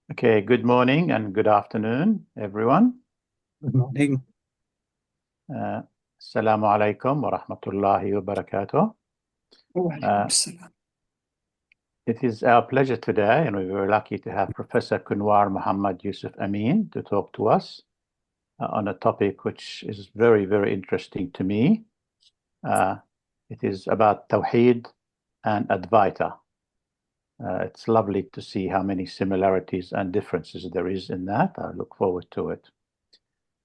Okay, good morning and good afternoon, everyone. Good morning. Assalamu alaikum wa rahmatullahi wa barakatuh. It is our pleasure today, and we're very lucky to have Professor Kunwar Mohammad Yusuf Amin to talk to us on a topic which is very, very interesting to me. It is about Tawhid and Advaita. It's lovely to see how many similarities and differences there is in that. I look forward to it.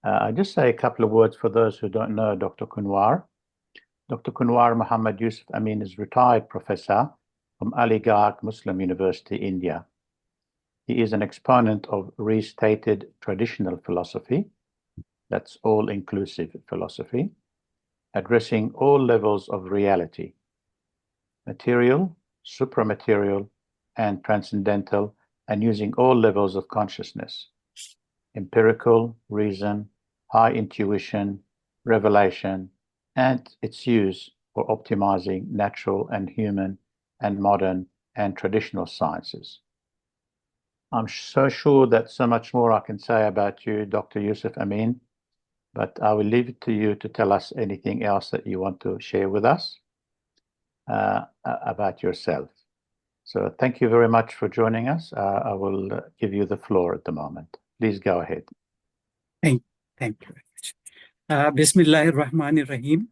I'll just say a couple of words for those who don't know Dr. Kunwar. Dr. Kunwar Mohammad Yusuf Amin is retired professor from Aligarh Muslim University, India. He is an exponent of restated traditional philosophy, that's all-inclusive philosophy, addressing all levels of reality, material, supra-material, and transcendental, and using all levels of consciousness, empirical, reason, high intuition, revelation, and its use for optimizing natural and human and modern and traditional sciences. I'm so sure that so much more I can say about you, Dr. Yusuf Amin, but I will leave it to you to tell us anything else that you want to share with us about yourself. So thank you very much for joining us. I will give you the floor at the moment. Please go ahead. Thank you very much. Bismillahir Rahmanir Rahim.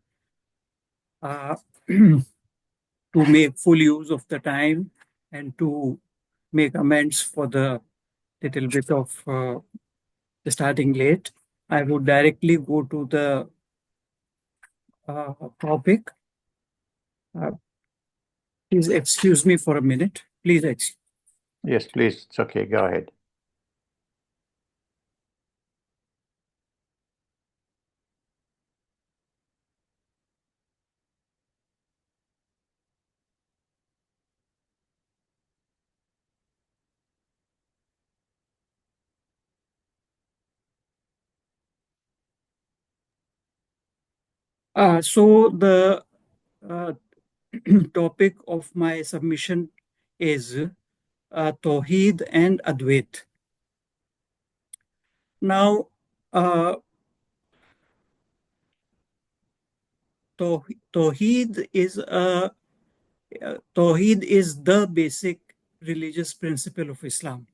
To make full use of the time and to make amends for the little bit of starting late, I would directly go to the topic. Please excuse me for a minute. Please excuse. Yes, please. It's okay. Go ahead. So the topic of my submission is Tawhid and Advaita. Now, Tawhid is the basic religious principle of Islam,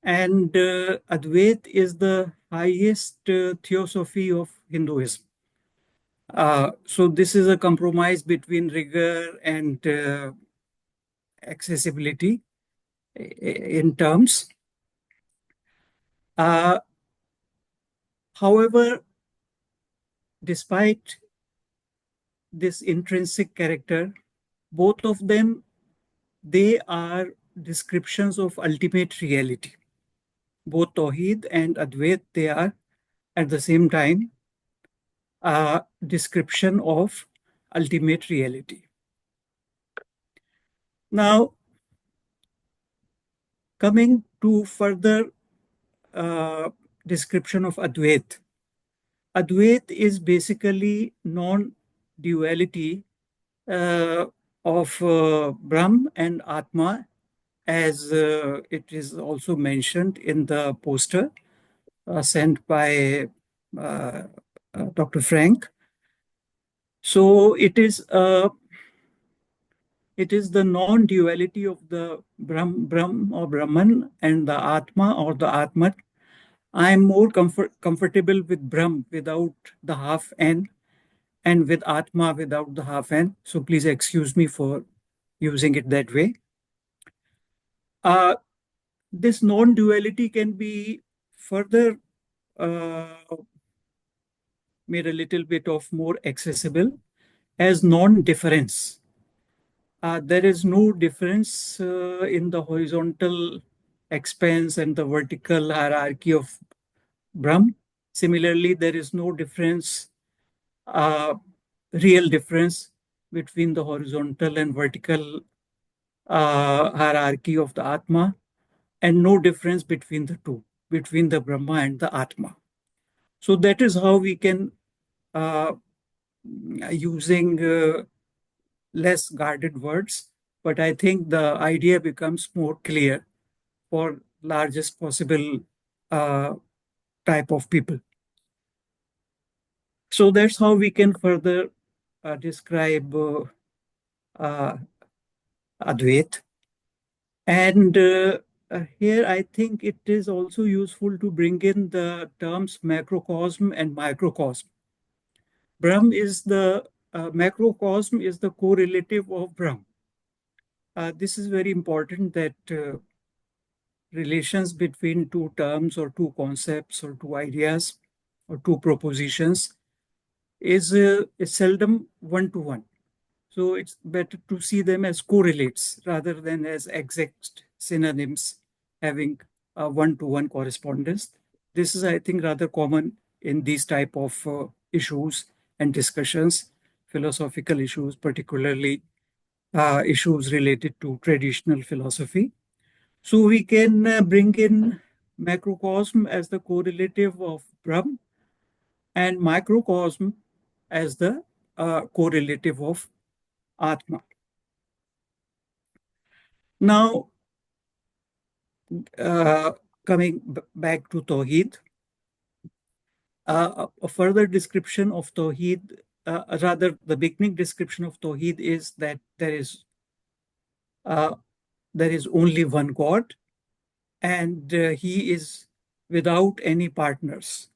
and Advaita is the highest theosophy of Hinduism. So this is a compromise between rigor and accessibility in terms. However, despite this intrinsic character, both of them, they are descriptions of ultimate reality. Both Tawhid and Advaita, they are at the same time a description of ultimate reality. Now, coming to further description of Advaita. Advaita is basically non-duality of Brahman and Atman, as it is also mentioned in the poster sent by Dr. Frank. So it is the non-duality of the Brahm or Brahman and the Atma or the Atman. I am more comfortable with Brahm without the half N and with Atma without the half N. So please excuse me for using it that way. This non-duality can be further made a little bit of more accessible as non-difference. There is no difference in the horizontal expanse and the vertical hierarchy of Brahm. Similarly, there is no difference, real difference between the horizontal and vertical hierarchy of the Atma, and no difference between the two, between the Brahma and the Atma. So that is how we can, using less guarded words, but I think the idea becomes more clear for largest possible type of people. So that's how we can further describe Advaita. And here I think it is also useful to bring in the terms macrocosm and microcosm. Brahm is the macrocosm is the correlative of Brahm. This is very important, that relations between two terms or two concepts or two ideas or two propositions is seldom one-to-one. So it's better to see them as correlates rather than as exact synonyms having a one-to-one correspondence. This is, I think, rather common in these type of issues and discussions, philosophical issues, particularly issues related to traditional philosophy. So we can bring in macrocosm as the correlative of Brahm and microcosm as the correlative of Atman. Now, coming back to Tawhid, a further description of Tawhid, rather the beginning description of Tawhid is that there is only one God, and he is without any partners.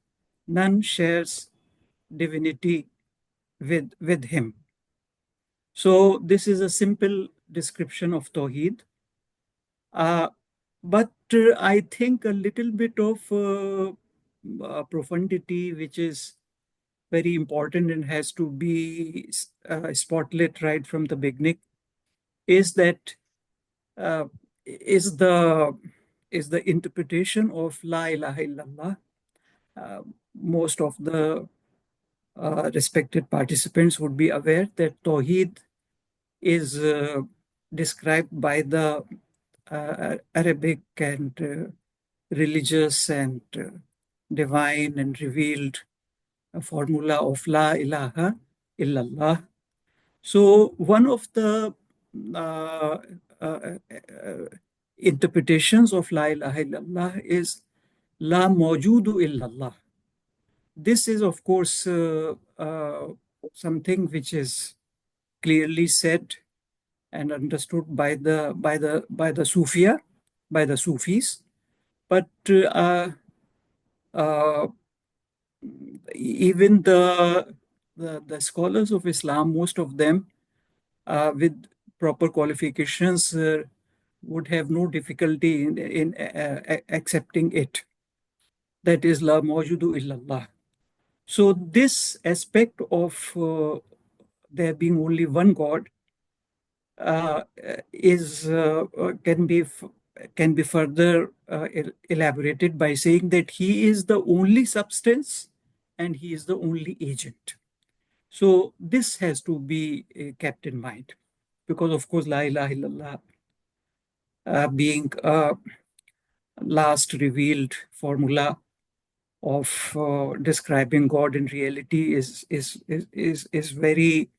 None shares divinity with him. So this is a simple description of Tawhid. But I think a little bit of profundity, which is very important and has to be spotlit right from the beginning, is that is the interpretation of La ilaha illallah. Most of the respected participants would be aware that Tawheed is described by the Arabic and religious and divine and revealed formula of La ilaha illallah. So one of the uh, uh, interpretations of La ilaha illallah is La mawjudu illallah. This is, of course, something which is clearly said and understood by the Sufia, by the Sufis, but even the scholars of Islam, most of them with proper qualifications, would have no difficulty in accepting it. That is La mawjudu illallah. So this aspect of there being only one God is can be further elaborated by saying that he is the only substance and he is the only agent. So this has to be kept in mind, because of course La ilaha illallah being a last revealed formula of describing God in reality is very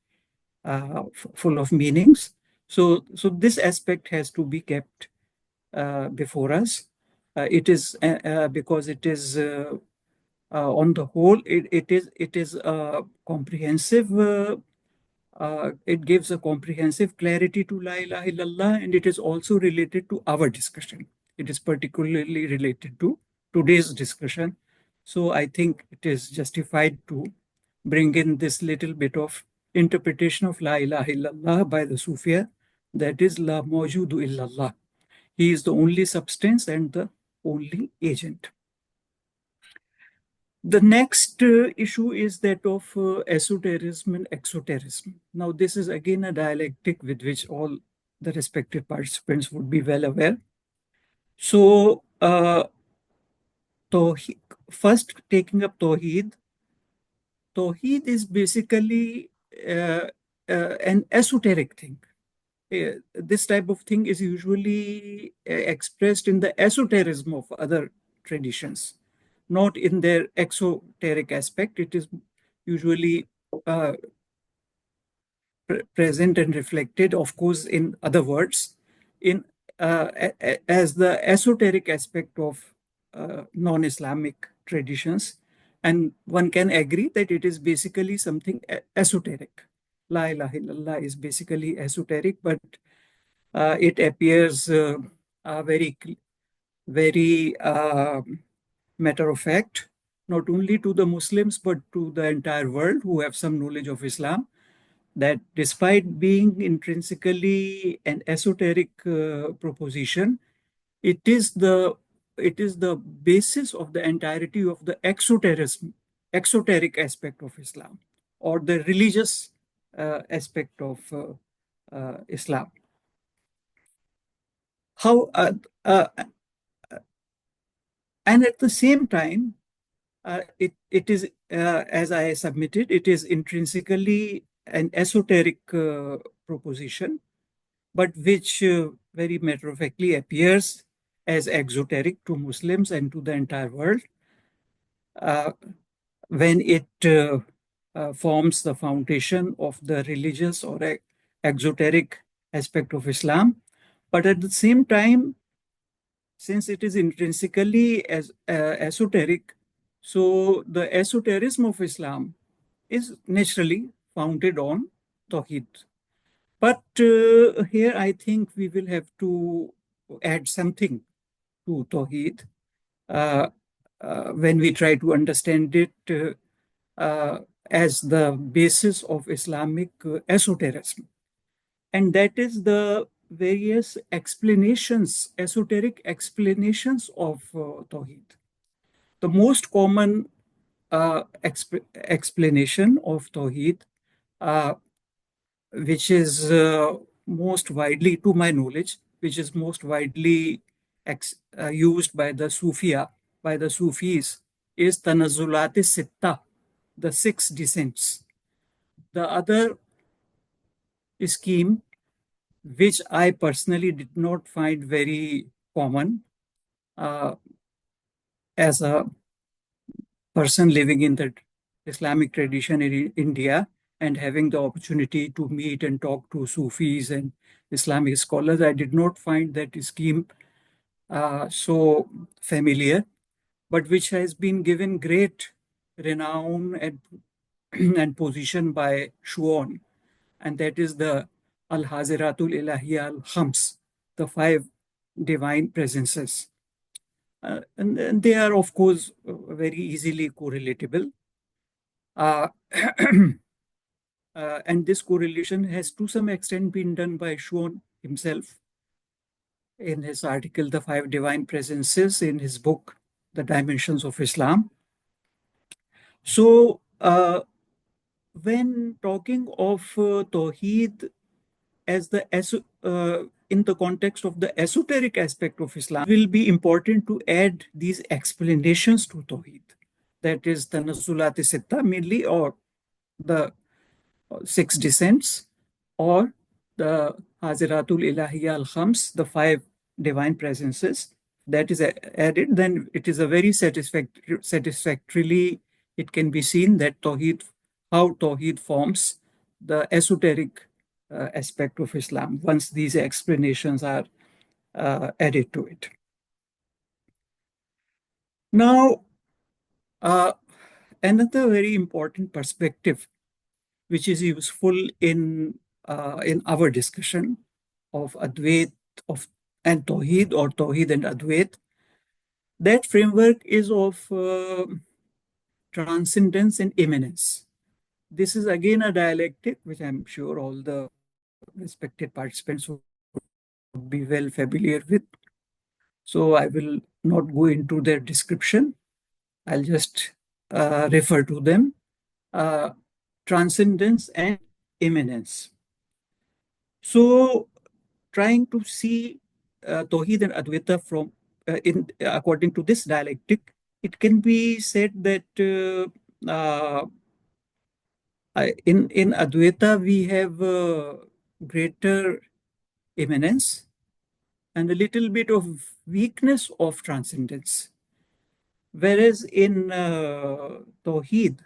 full of meanings. So this aspect has to be kept before us. It is because it is on the whole, it is a comprehensive. It gives a comprehensive clarity to La ilaha illallah, and it is also related to our discussion. It is particularly related to today's discussion. So I think it is justified to bring in this little bit of interpretation of La ilaha illallah by the Sufia, that is La mawjudu illallah. He is the only substance and the only agent. The next issue is that of esotericism and exotericism. Now, this is again a dialectic with which all the respected participants would be well aware. So, first taking up Tawheed. Tawheed is basically an esoteric thing. This type of thing is usually expressed in the esotericism of other traditions, not in their exoteric aspect. It is usually present and reflected, of course, in other words, in as the esoteric aspect of non-Islamic traditions. And one can agree that it is basically something esoteric. La ilaha illallah is basically esoteric, but it appears very, very matter of fact, not only to the Muslims, but to the entire world who have some knowledge of Islam, that despite being intrinsically an esoteric proposition, it is the basis of the entirety of the exoteric aspect of Islam, or the religious aspect of Islam. How and at the same time, it is, as I submitted, it is intrinsically an esoteric proposition, but which very matter of factly appears as exoteric to Muslims and to the entire world when it forms the foundation of the religious or exoteric aspect of Islam. But at the same time, since it is intrinsically as esoteric, so the esotericism of Islam is naturally founded on Tawhid. But here I think we will have to add something to Tawhid when we try to understand it as the basis of Islamic esotericism. And that is the various explanations, esoteric explanations of Tawhid. The most common explanation of Tawhid, which is most widely, to my knowledge, which is most widely used by the Sufia, by the Sufis, is Tanazzulat Sitta, the six descents. The other scheme, which I personally did not find very common as a person living in the Islamic tradition in India and having the opportunity to meet and talk to Sufis and Islamic scholars, I did not find that scheme so familiar, but which has been given great renown and position by Schuon, and that is the Al-Haziratul Ilahiyya Al-Khams, the five divine presences. And they are, of course, very easily correlatable. And this correlation has to some extent been done by Schuon himself in his article, The Five Divine Presences, in his book, The Dimensions of Islam. So, when talking of Tawheed as the in the context of the esoteric aspect of Islam, it will be important to add these explanations to Tawheed. That is the Tanazzulat Sitta mainly, or the six descents, or the Haziratul Ilahiyya Al-Khams, the five divine presences. That is added, then it is a very satisfactorily, it can be seen that Tawheed, how Tawheed forms the esoteric aspect of Islam once these explanations are added to it. Now, another very important perspective which is useful in our discussion of Advait and Tawheed, or Tawheed and Advait, that framework is of transcendence and immanence. This is again a dialectic which I'm sure all the respected participants would be well familiar with. So I will not go into their description. I'll just refer to them. Transcendence and immanence. So trying to see Tawheed and Advaita from according to this dialectic, it can be said that in Advaita we have greater immanence and a little bit of weakness of transcendence. Whereas in Tawheed,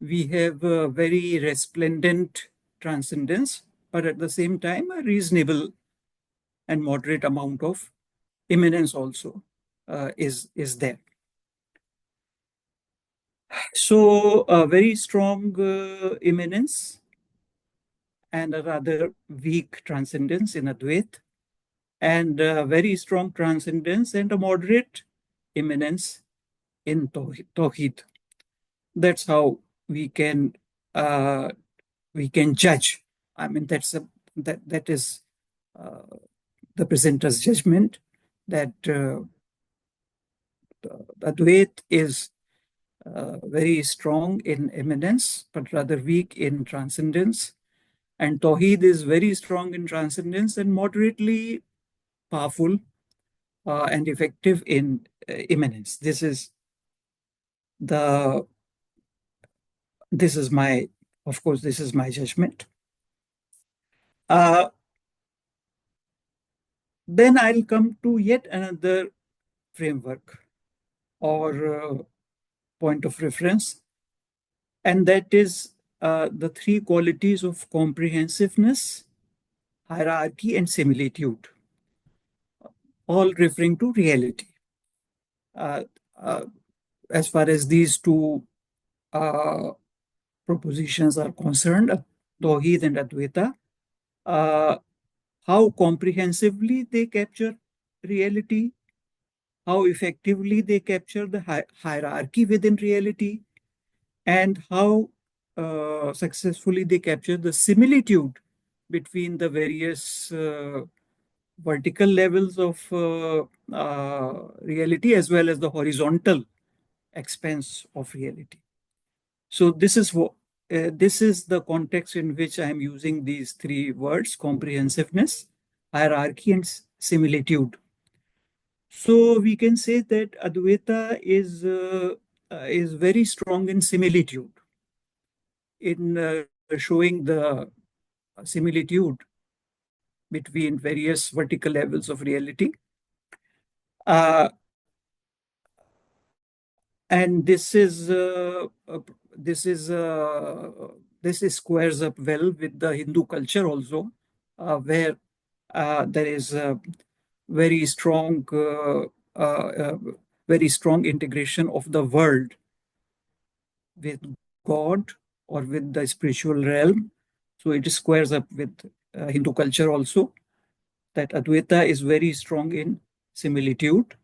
we have a very resplendent transcendence, but at the same time, a reasonable and moderate amount of immanence also is there. So a very strong immanence and a rather weak transcendence in Advaita, and a very strong transcendence and a moderate immanence in Tawhid. That's how we can uh, judge. I mean, that is the presenter's judgment that Advaita is very strong in immanence, but rather weak in transcendence. And Tawheed is very strong in transcendence and moderately powerful and effective in immanence. This is my, of course, this is my judgment. Then I'll come to yet another framework or point of reference, and that is the three qualities of comprehensiveness, hierarchy, and similitude, all referring to reality. As far as these two propositions are concerned, Tawhid and Advaita, how comprehensively they capture reality, how effectively they capture the hierarchy within reality, and how successfully they capture the similitude between the various vertical levels of reality as well as the horizontal expanse of reality. So this is what this is the context in which I am using these three words: comprehensiveness, hierarchy, and similitude. So we can say that Advaita is very strong in similitude, in showing the similitude between various vertical levels of reality. And this squares up well with the Hindu culture also, where there is a very strong integration of the world with God or with the spiritual realm. So it squares up with Hindu culture also, that Advaita is very strong in similitude.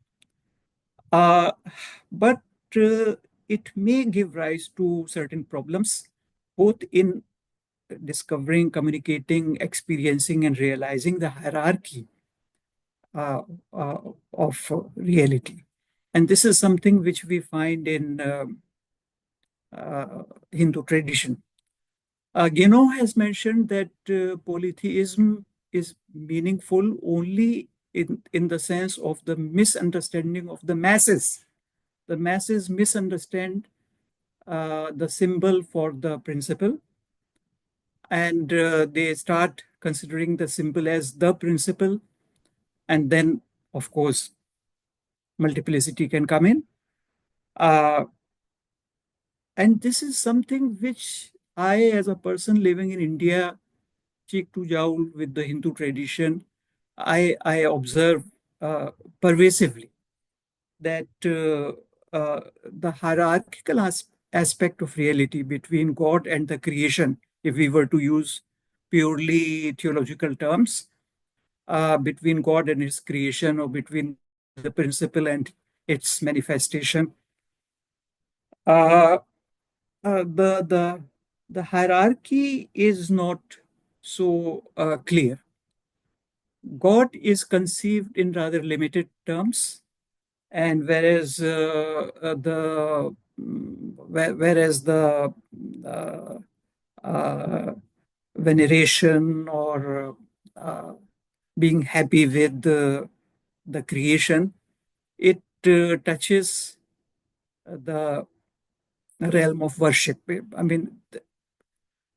But it may give rise to certain problems, both in discovering, communicating, experiencing, and realizing the hierarchy of reality. And this is something which we find in Hindu tradition. Guénon has mentioned that polytheism is meaningful only in the sense of the misunderstanding of the masses. The masses misunderstand the symbol for the principle, and they start considering the symbol as the principle, and then, of course, multiplicity can come in. And this is something which I, as a person living in India, cheek to jowl with the Hindu tradition, I observe pervasively that the hierarchical aspect of reality between God and the creation, if we were to use purely theological terms, between God and His creation, or between the principle and its manifestation, the hierarchy is not so clear. God is conceived in rather limited terms, and whereas the veneration or being happy with the creation, it touches the realm of worship. I mean,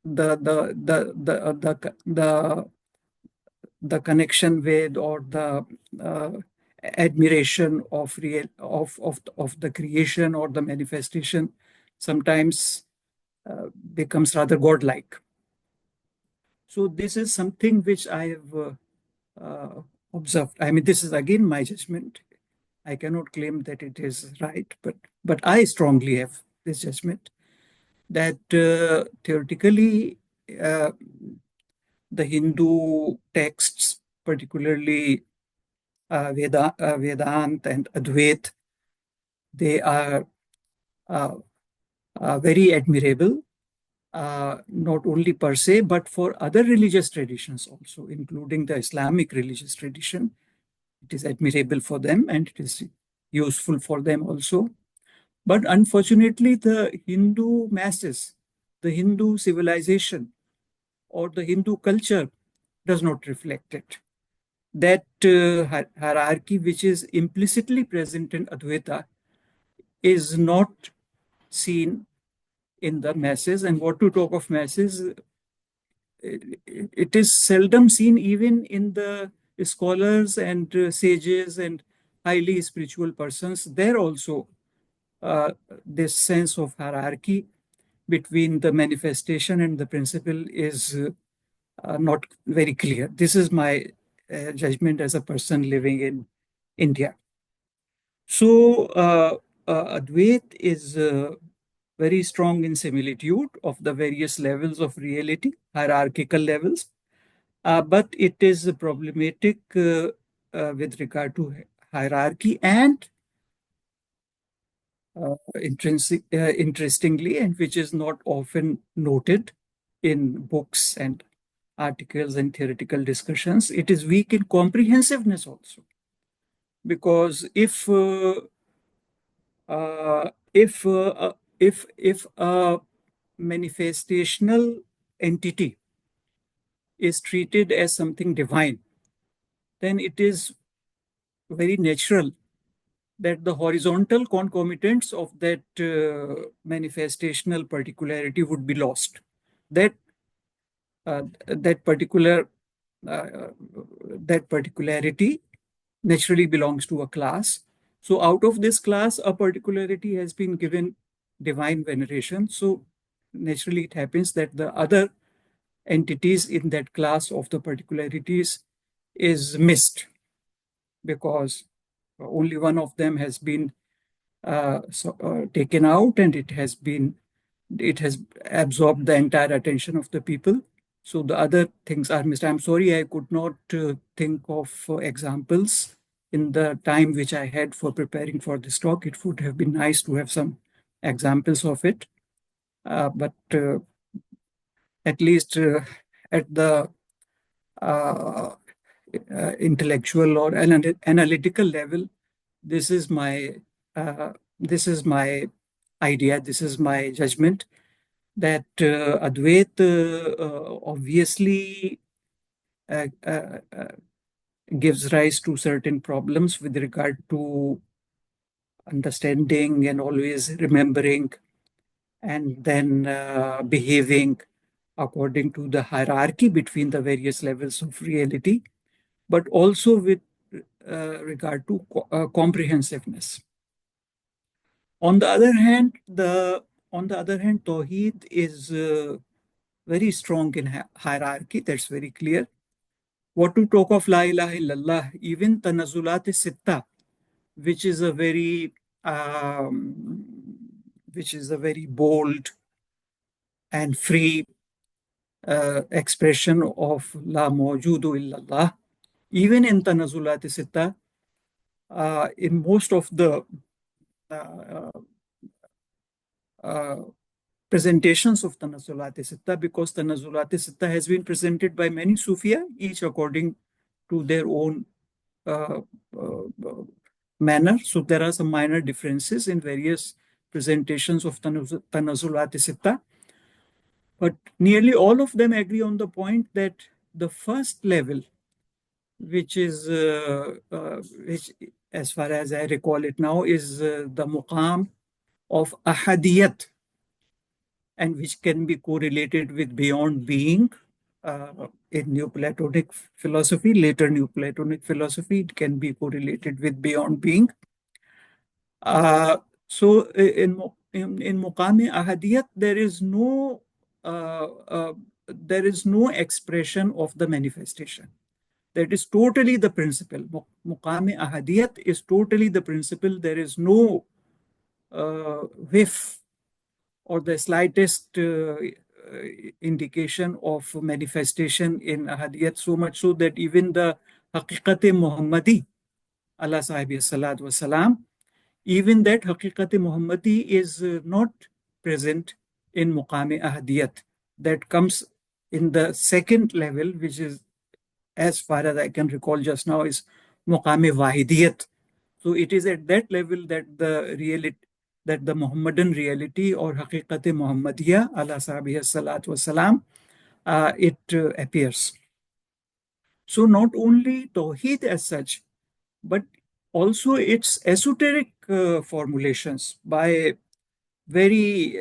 the connection with, or the admiration of the creation or the manifestation sometimes becomes rather godlike. So this is something which I have observed. I mean, this is again my judgment. I cannot claim that it is right, but I strongly have this judgment that theoretically uh, the Hindu texts, particularly Vedanta and Advaita, they are uh, very admirable, not only per se, but for other religious traditions also, including the Islamic religious tradition. It is admirable for them and it is useful for them also. But unfortunately, the Hindu masses, the Hindu civilization, or the Hindu culture does not reflect it. That hierarchy, which is implicitly present in Advaita, is not seen in the masses. And what to talk of masses, it is seldom seen even in the scholars and sages and highly spiritual persons. There also, this sense of hierarchy between the manifestation and the principle is not very clear. This is my judgment as a person living in India. So, Advait is very strong in similitude of the various levels of reality, hierarchical levels, but it is problematic with regard to hierarchy and interestingly, and which is not often noted in books and articles and theoretical discussions, it is weak in comprehensiveness also. Because uh, if uh, if a manifestational entity is treated as something divine, then it is very natural that the horizontal concomitants of that manifestational particularity would be lost. That that particular that particularity naturally belongs to a class. So out of this class, a particularity has been given divine veneration. So naturally, it happens that the other entities in that class of the particularities is missed because only one of them has been taken out, and it has absorbed the entire attention of the people. So the other things are missed. I'm sorry I could not think of examples in the time which I had for preparing for this talk. It would have been nice to have some examples of it, but at least at the uh, intellectual or analytical level, this is my idea. This is my judgment that Advaita obviously uh, uh, uh, gives rise to certain problems with regard to understanding and always remembering and then behaving according to the hierarchy between the various levels of reality, but also with regard to comprehensiveness. On the other hand, Tawheed is very strong in hierarchy. That's very clear. What to talk of La ilaha illallah, even Tanazulat Sitta, which is a very bold and free expression of La Mawjudu illallah. Even in Tanazulat Sitta, in most of the uh, uh, presentations of Tanazulat Sitta, because Tanazulat Sitta has been presented by many Sufia, each according to their own uh, manner. So there are some minor differences in various presentations of Tanazulat Sitta, but nearly all of them agree on the point that the first level, which is, which as far as I recall it now, is the muqam of ahadiyat, and which can be correlated with beyond being. In Neoplatonic philosophy, later Neoplatonic philosophy, it can be correlated with beyond being. So in Muqam Ahadiyat, there is no expression of the manifestation. That is totally the principle. Muqam ahadiyat is totally the principle. There is no whiff or the slightest indication of manifestation in ahadiyat, so much so that even the haqiqat Muhammadi, Allah sahibi salatu wasalam, even that haqiqat Muhammadi is not present in Muqam ahadiyat. That comes in the second level, which is, as far as I can recall just now, is Muqam Wahidiyat. So it is at that level that the Muhammadan reality or Haqiqat Muhammadiyah, Allah Sabiha Salatu Wasalam, it appears. So not only Tawheed as such, but also its esoteric formulations by very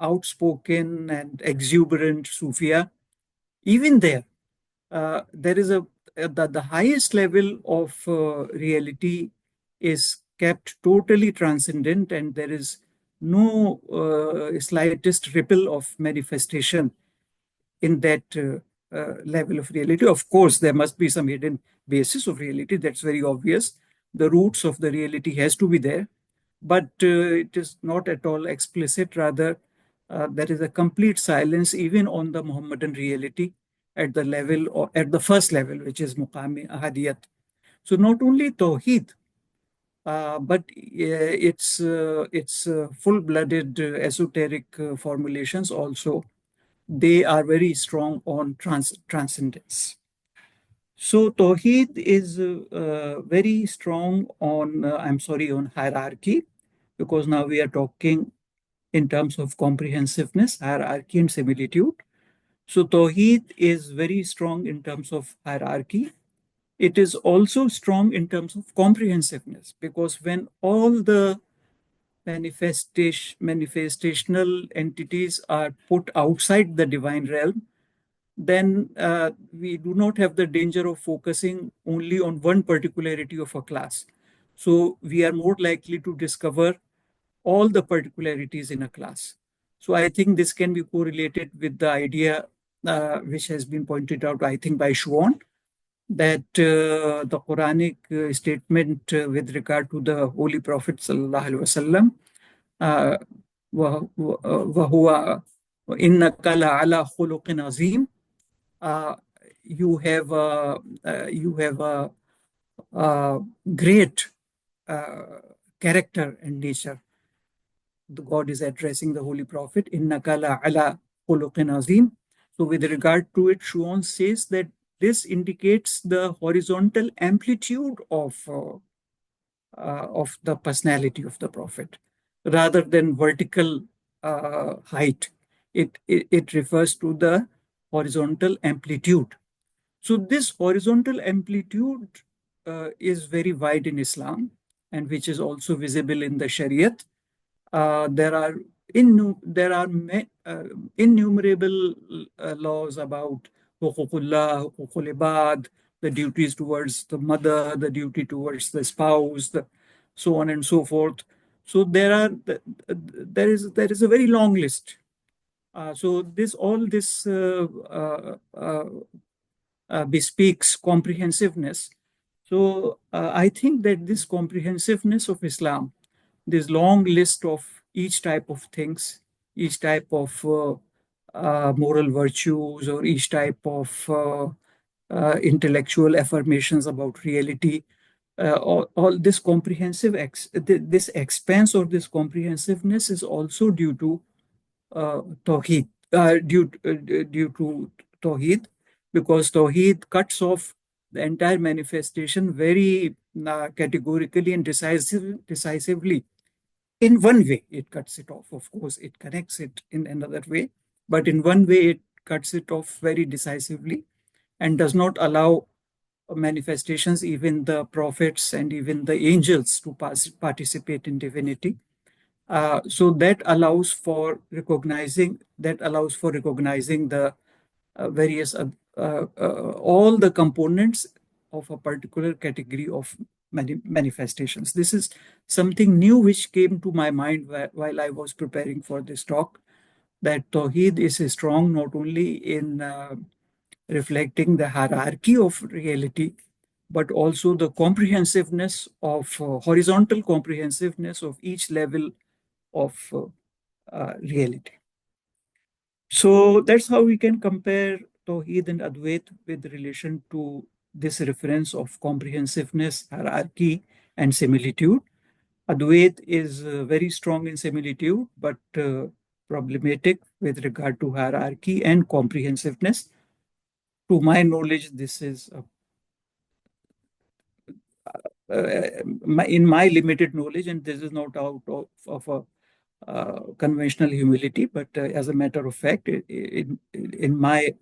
outspoken and exuberant Sufia. Even there is the highest level of reality is kept totally transcendent, and there is no slightest ripple of manifestation in that level of reality. Of course, there must be some hidden basis of reality. That's very obvious. The roots of the reality has to be there, but it is not at all explicit. Rather, there is a complete silence even on the Muhammadan reality at the level or at the first level, which is Muqami Ahadiyat. So not only Tawheed, but its full-blooded esoteric formulations also, they are very strong on transcendence. So Tawheed is very strong on, on hierarchy, because now we are talking in terms of comprehensiveness, hierarchy, and similitude. So Tawheed is very strong in terms of hierarchy. It is also strong in terms of comprehensiveness, because when all the manifestational entities are put outside the divine realm, then we do not have the danger of focusing only on one particularity of a class. So we are more likely to discover all the particularities in a class. So I think this can be correlated with the idea which has been pointed out, I think, by Schwann, that the Quranic statement with regard to the Holy Prophet Sallallahu Alaihi Wasallam, وَهُوَ إِنَّكَ لَعَلَى خُلُقٍ عَظِيمٍ, you have a great character and nature. The God is addressing the Holy Prophet, إِنَّكَ لَعَلَى خُلُقٍ عَظِيمٍ. So with regard to it, Schwann says that this indicates the horizontal amplitude of the personality of the Prophet, rather than vertical height. It refers to the horizontal amplitude. So this horizontal amplitude is very wide in Islam, and which is also visible in the Shariat. There are innumerable laws about huququllah, huququl ibad, the duties towards the mother, the duty towards the spouse, so on and so forth. So there is a very long list. So all this bespeaks comprehensiveness. So I think that this comprehensiveness of Islam, this long list of each type of things, each type of moral virtues, or each type of intellectual affirmations about reality, all this this expanse or this comprehensiveness is also due to Tawheed, due to Tawheed, because Tawheed cuts off the entire manifestation very categorically and decisively. In one way, it cuts it off. Of course, it connects it in another way, but in one way, it cuts it off very decisively and does not allow manifestations, even the prophets and even the angels, to participate in divinity. So that allows for recognizing the various all the components of a particular category of manifestations. This is something new which came to my mind while I was preparing for this talk, that Tawheed is strong not only in reflecting the hierarchy of reality, but also the comprehensiveness of horizontal comprehensiveness of each level of reality. So that's how we can compare Tawhid and Advaita with relation to this reference of comprehensiveness, hierarchy, and similitude. Advaita is very strong in similitude, but problematic with regard to hierarchy and comprehensiveness. To my knowledge, this is in my limited knowledge, and this is not out of a conventional humility, but as a matter of fact, in my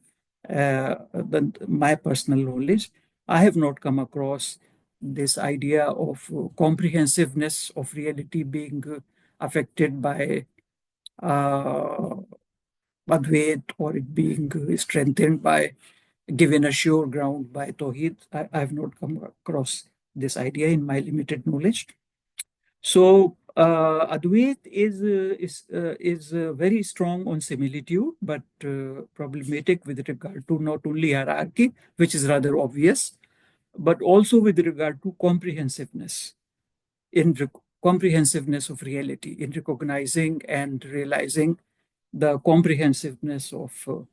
personal knowledge, I have not come across this idea of comprehensiveness of reality being affected by Advait, or it being strengthened by, given a sure ground by Tawhid. I have not come across this idea in my limited knowledge. So Advait is very strong on similitude, but problematic with regard to not only hierarchy, which is rather obvious, but also with regard to comprehensiveness, comprehensiveness of reality, in recognizing and realizing the comprehensiveness of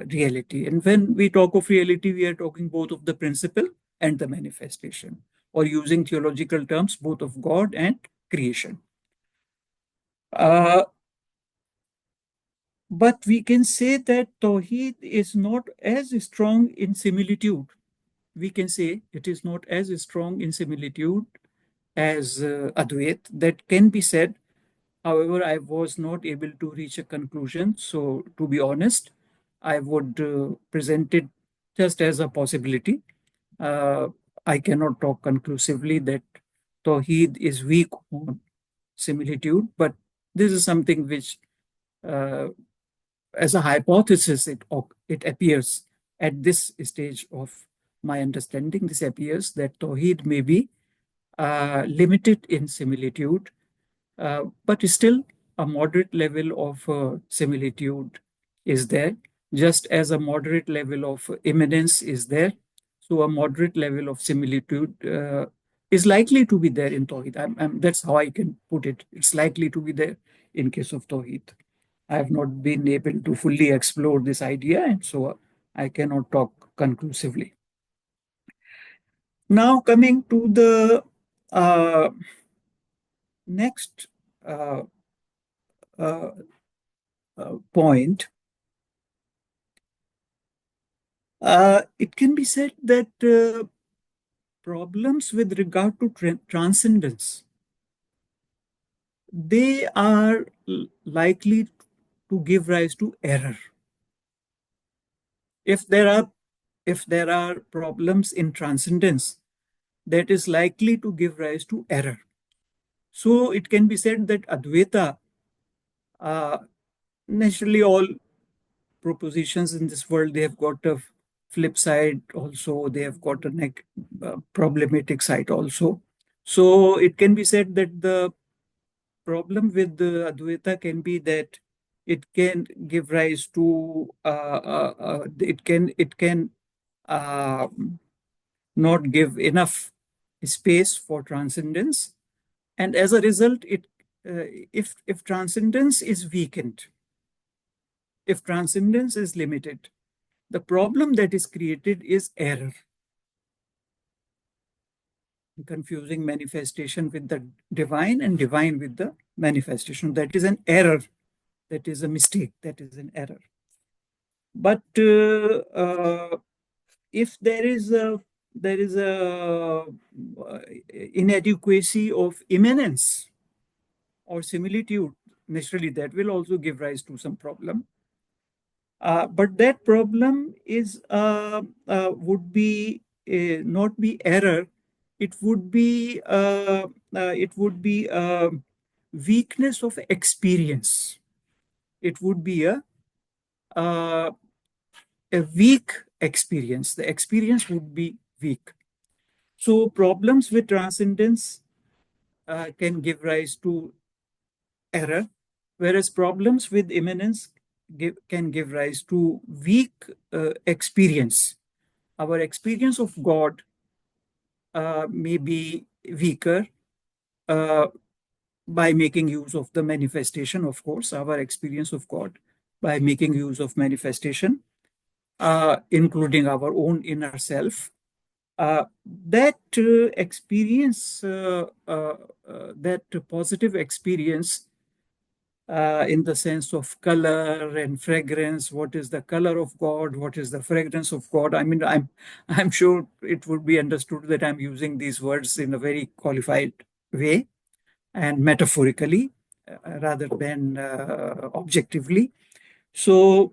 reality. And when we talk of reality, we are talking both of the principle and the manifestation, or using theological terms, both of God and creation. But we can say that Tawheed is not as strong in similitude. We can say it is not as strong in similitude as Advait. That can be said. However, I was not able to reach a conclusion. So, to be honest, I would present it just as a possibility. I cannot talk conclusively that Tawheed is weak on similitude, but this is something which, as a hypothesis, it appears at this stage of my understanding. This appears that Tawheed may be limited in similitude, but still a moderate level of similitude is there, just as a moderate level of immanence is there. So a moderate level of similitude is likely to be there in Tawhid. That's how I can put it. It's likely to be there in case of Tawhid. I have not been able to fully explore this idea, and so I cannot talk conclusively. Now, coming to the next point, it can be said that problems with regard to transcendence, they are likely to give rise to error. If there are problems in transcendence, that is likely to give rise to error. So it can be said that Advaita, naturally all propositions in this world, they have got a flip side also, they have got a problematic side also. So it can be said that the problem with the Advaita can be that it can give rise to it can not give enough space for transcendence, and as a result, if transcendence is weakened, if transcendence is limited, the problem that is created is error, confusing manifestation with the divine and divine with the manifestation. That is an error. That is a mistake. That is an error. But if there is a inadequacy of immanence or similitude, naturally that will also give rise to some problem. But that problem is would be not be error. It would be weakness of experience. It would be a weak experience. The experience would be weak. So problems with transcendence can give rise to error, whereas problems with immanence can give rise to weak experience. Our experience of God may be weaker uh, by making use of the manifestation, of course, our experience of God by making use of manifestation, including our own inner self. That experience, that positive experience in the sense of color and fragrance, what is the color of God, what is the fragrance of God. I mean, I'm sure it would be understood that I'm using these words in a very qualified way and metaphorically rather than objectively. So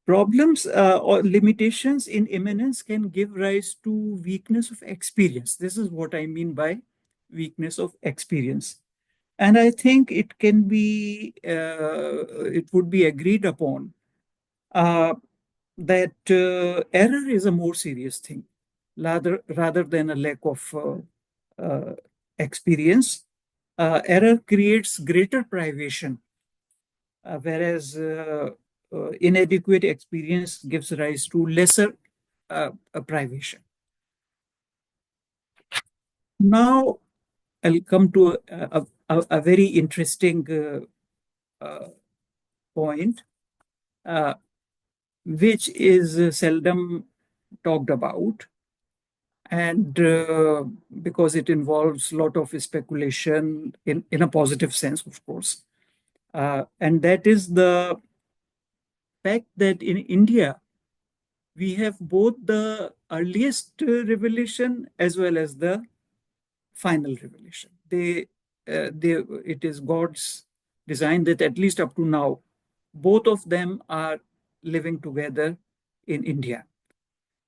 problems or limitations in immanence can give rise to weakness of experience. This is what I mean by weakness of experience. And I think it can be, it would be agreed upon uh, that error is a more serious thing rather than a lack of experience. Error creates greater privation, whereas inadequate experience gives rise to lesser privation. Now, I'll come to a very interesting point, which is seldom talked about, and because it involves a lot of speculation in a positive sense, of course. And that is the fact that in India, we have both the earliest revelation as well as the final revelation. It is God's design that at least up to now, both of them are living together in India.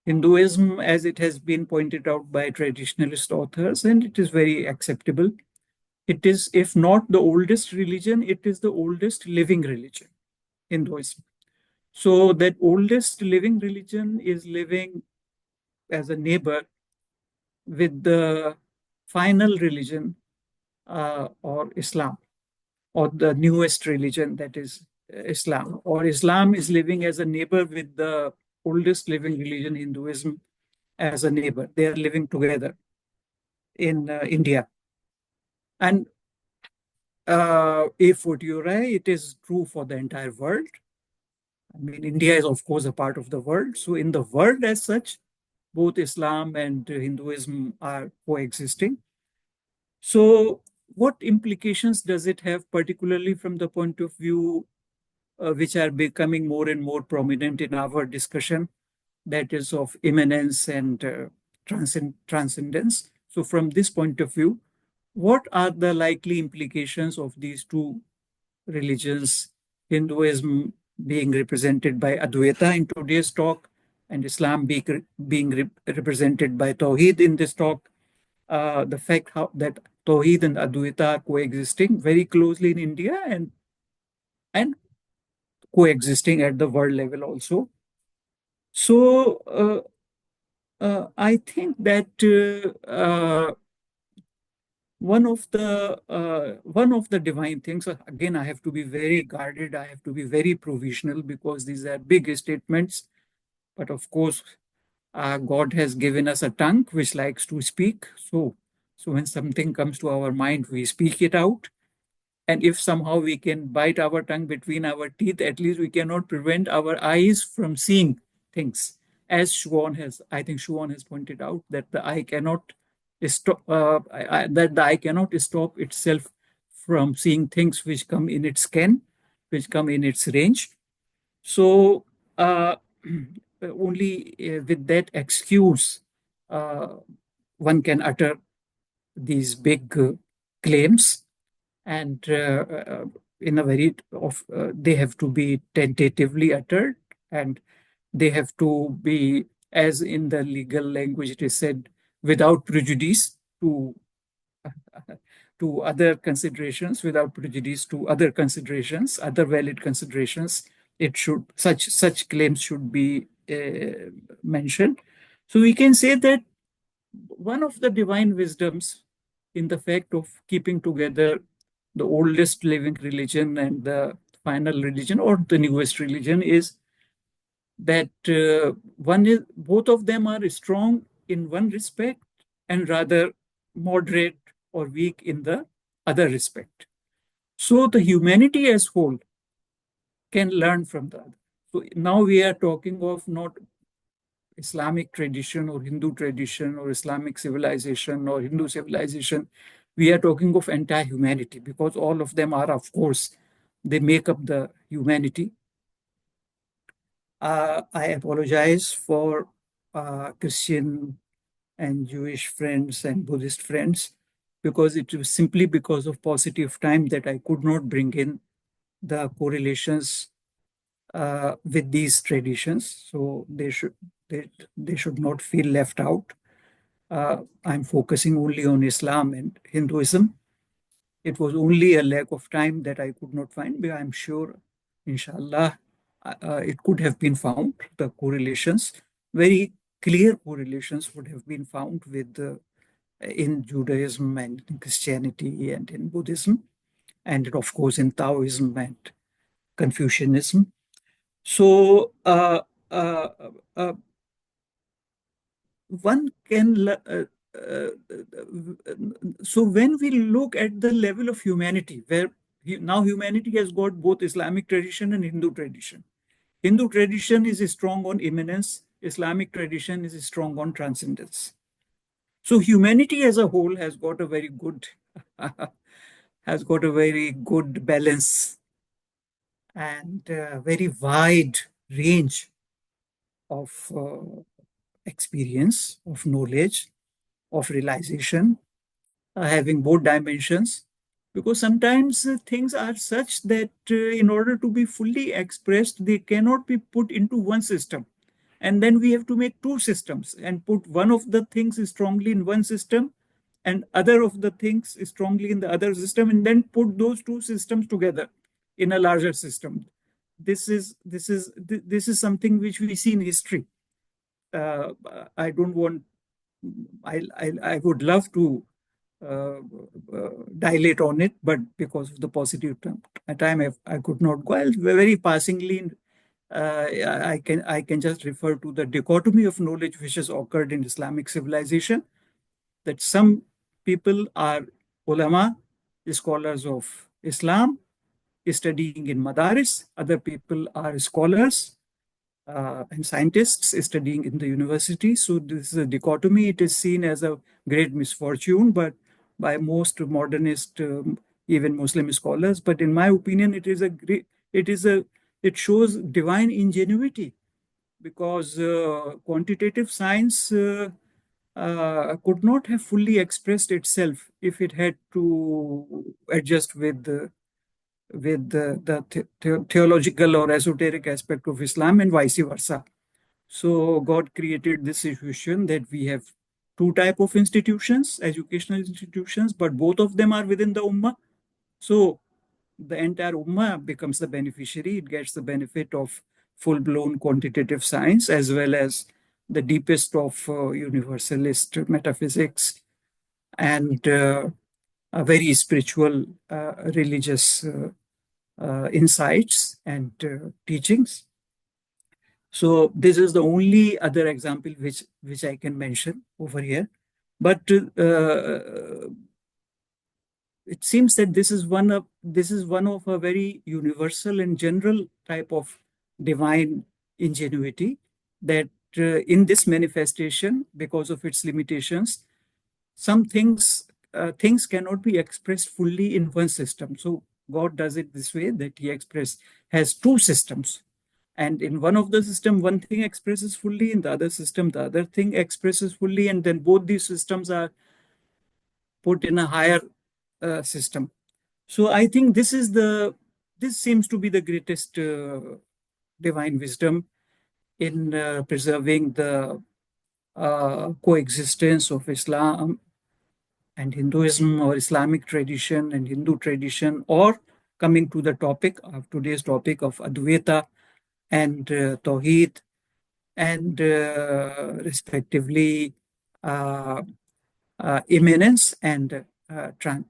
Hinduism, as it has been pointed out by traditionalist authors, and it is very acceptable, it is, if not the oldest religion, it is the oldest living religion, Hinduism. So that oldest living religion is living as a neighbor with the final religion or Islam, or the newest religion, that is Islam, or Islam is living as a neighbor with the oldest living religion, Hinduism, as a neighbor. They are living together in India. And if what you write, it is true for the entire world. I mean, India is, of course, a part of the world. So in the world as such, both Islam and Hinduism are coexisting. So what implications does it have, particularly from the point of view which are becoming more and more prominent in our discussion, that is of immanence and transcendence? So from this point of view, what are the likely implications of these two religions, Hinduism being represented by Advaita in today's talk, and Islam being represented by Tawhid in this talk? The fact that Tawhid and Advaita are coexisting very closely in India and coexisting at the world level also. So I think that one of the divine things, again, I have to be very guarded, I have to be very provisional, because these are big statements. But of course, God has given us a tongue which likes to speak. So when something comes to our mind, we speak it out. And if somehow we can bite our tongue between our teeth, at least we cannot prevent our eyes from seeing things. As I think Schuon has pointed out, that the eye cannot stop itself from seeing things which come in its ken, which come in its range. So only with that excuse one can utter these big claims, and in a very they have to be tentatively uttered, and they have to be, as in the legal language it is said, without prejudice to other considerations, without prejudice to other considerations, other valid considerations. It should, such claims should be mentioned. So we can say that one of the divine wisdoms in the fact of keeping together the oldest living religion and the final religion or the newest religion, is that both of them are strong in one respect and rather moderate or weak in the other respect. So the humanity as whole can learn from the other. So now we are talking of not Islamic tradition or Hindu tradition or Islamic civilization or Hindu civilization. We are talking of entire humanity, because all of them are, of course, they make up the humanity. I apologize for Christian and Jewish friends and Buddhist friends, because it was simply because of paucity of time that I could not bring in the correlations with these traditions. So they should not feel left out. I'm focusing only on Islam and Hinduism. It was only a lack of time that I could not find, but I'm sure, inshallah, it could have been found. The correlations, very clear correlations, would have been found with in Judaism and in Christianity and in Buddhism, and of course in Taoism and Confucianism. So uh, uh, one can so when we look at the level of humanity, where now humanity has got both Islamic tradition and Hindu tradition. Hindu tradition is strong on immanence, Islamic tradition is strong on transcendence. So humanity as a whole has got a very good has got a very good balance and very wide range of experience, of knowledge, of realization, having both dimensions. Because sometimes things are such that in order to be fully expressed, they cannot be put into one system. And then we have to make two systems and put one of the things strongly in one system and other of the things strongly in the other system, and then put those two systems together in a larger system. This is something which we see in history. I don't want. I would love to dilate on it, but because of the positive time, I could not go. I'll very passingly, I can just refer to the dichotomy of knowledge which has occurred in Islamic civilization. That some people are ulama, scholars of Islam, studying in madaris. Other people are scholars and scientists studying in the university. So this is a dichotomy. It is seen as a great misfortune, but by most modernist, even Muslim scholars. But in my opinion, it shows divine ingenuity, because quantitative science could not have fully expressed itself if it had to adjust with the theological or esoteric aspect of Islam and vice versa. So God created this situation that we have two type of institutions, educational institutions, but both of them are within the ummah. So the entire ummah becomes the beneficiary. It gets the benefit of full-blown quantitative science as well as the deepest of universalist metaphysics and a very spiritual religious insights and teachings. So this is the only other example which I can mention over here. But it seems that this is one of a very universal and general type of divine ingenuity, that in this manifestation, because of its limitations, some things cannot be expressed fully in one system. So God does it this way, that he has two systems. And in one of the system, one thing expresses fully, in the other system, the other thing expresses fully, and then both these systems are put in a higher system. So I think this seems to be the greatest divine wisdom in preserving the coexistence of Islam and Hinduism, or Islamic tradition and Hindu tradition, or coming to the topic of today's topic of Advaita and Tawhid, and respectively immanence and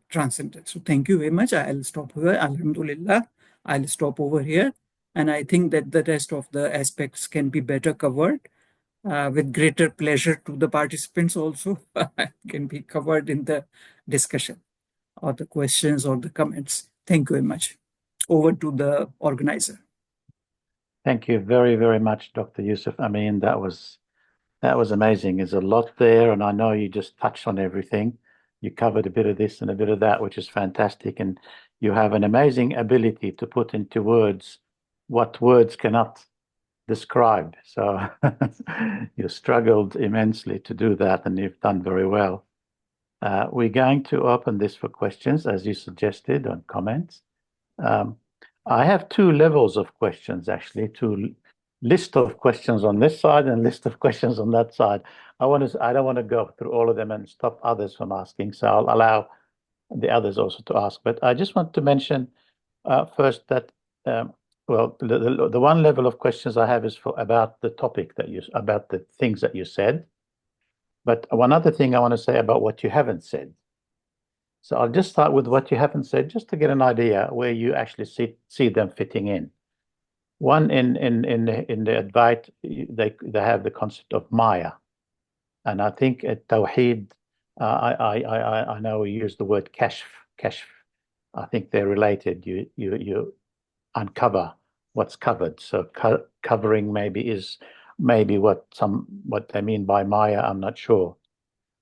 transcendent. So thank you very much. I'll stop here. Alhamdulillah. I'll stop over here. And I think that the rest of the aspects can be better covered with greater pleasure to the participants also can be covered in the discussion or the questions or the comments. Thank you very much. Over to the organizer. Thank you very, very much, Dr. Yusuf Amin. That was amazing. There's a lot there, and I know you just touched on everything. You covered a bit of this and a bit of that, which is fantastic. And you have an amazing ability to put into words what words cannot describe. So you struggled immensely to do that, and you've done very well. We're going to open this for questions, as you suggested, on comments. I have two levels of questions, actually, two list of questions on this side and list of questions on that side. I don't want to go through all of them and stop others from asking, so I'll allow the others also to ask. But I just want to mention first that well, the one level of questions I have is about the topic about the things that you said. But one other thing I want to say about what you haven't said. So I'll just start with what you haven't said, just to get an idea where you actually see them fitting in. One in the Advaita, they have the concept of Maya, and I think at Tawhid, I know we use the word kashf. I think they're related. You uncover what's covered. So covering is what they mean by Maya. I'm not sure.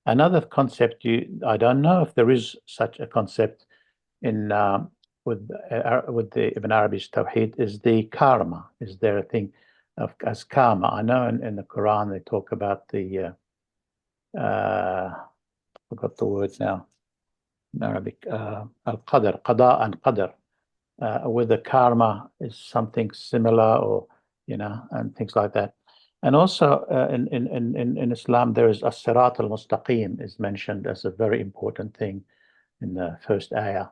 Another concept I don't know if there is such a concept in with the Ibn Arabi's Tawheed is the karma. Is there a thing as karma? I know in the Quran they talk about the forgot the words now in Arabic, al-qadr, qada and qadr, with the karma is something similar, or and things like that. And also in Islam there is as-sirat al-mustaqim is mentioned as a very important thing in the first ayah.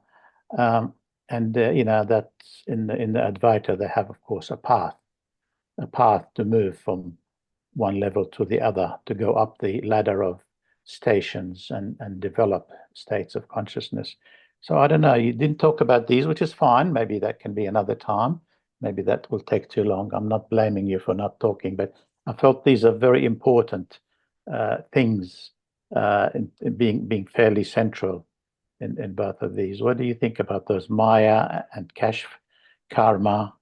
And that in the Advaita they have, of course, a path to move from one level to the other, to go up the ladder of stations and develop states of consciousness. So I don't know, you didn't talk about these, which is fine. Maybe that can be another time. Maybe that will take too long. I'm not blaming you for not talking, but I felt these are very important things in being fairly central in both of these. What do you think about those? Maya and kashf, karma,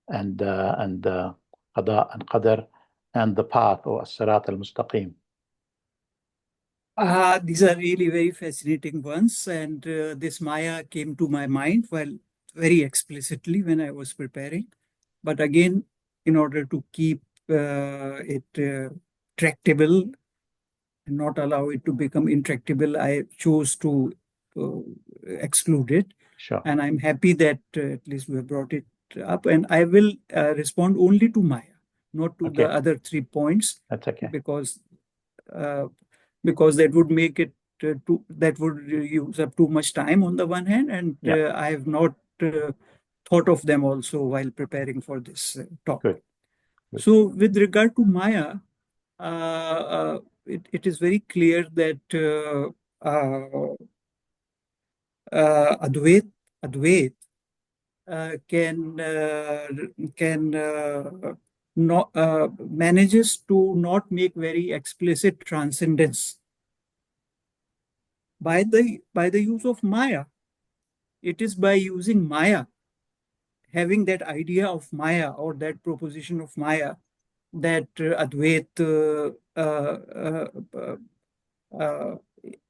and qada and qadr, and the path, or as-sirat al-mustaqim? These are really very fascinating ones, and this Maya came to my mind very explicitly when I was preparing. But again, in order to keep it tractable and not allow it to become intractable, I chose to exclude it. Sure. And I'm happy that at least we have brought it up. And I will respond only to Maya, not to the other 3 points. That's okay. Because that would make it that would use up too much time on the one hand, and I have not thought of them also while preparing for this talk. Good. So with regard to Maya, it is very clear that Advait manages to not make very explicit transcendence by the use of Maya. It is by using Maya, having that idea of Maya or that proposition of Maya, that Advait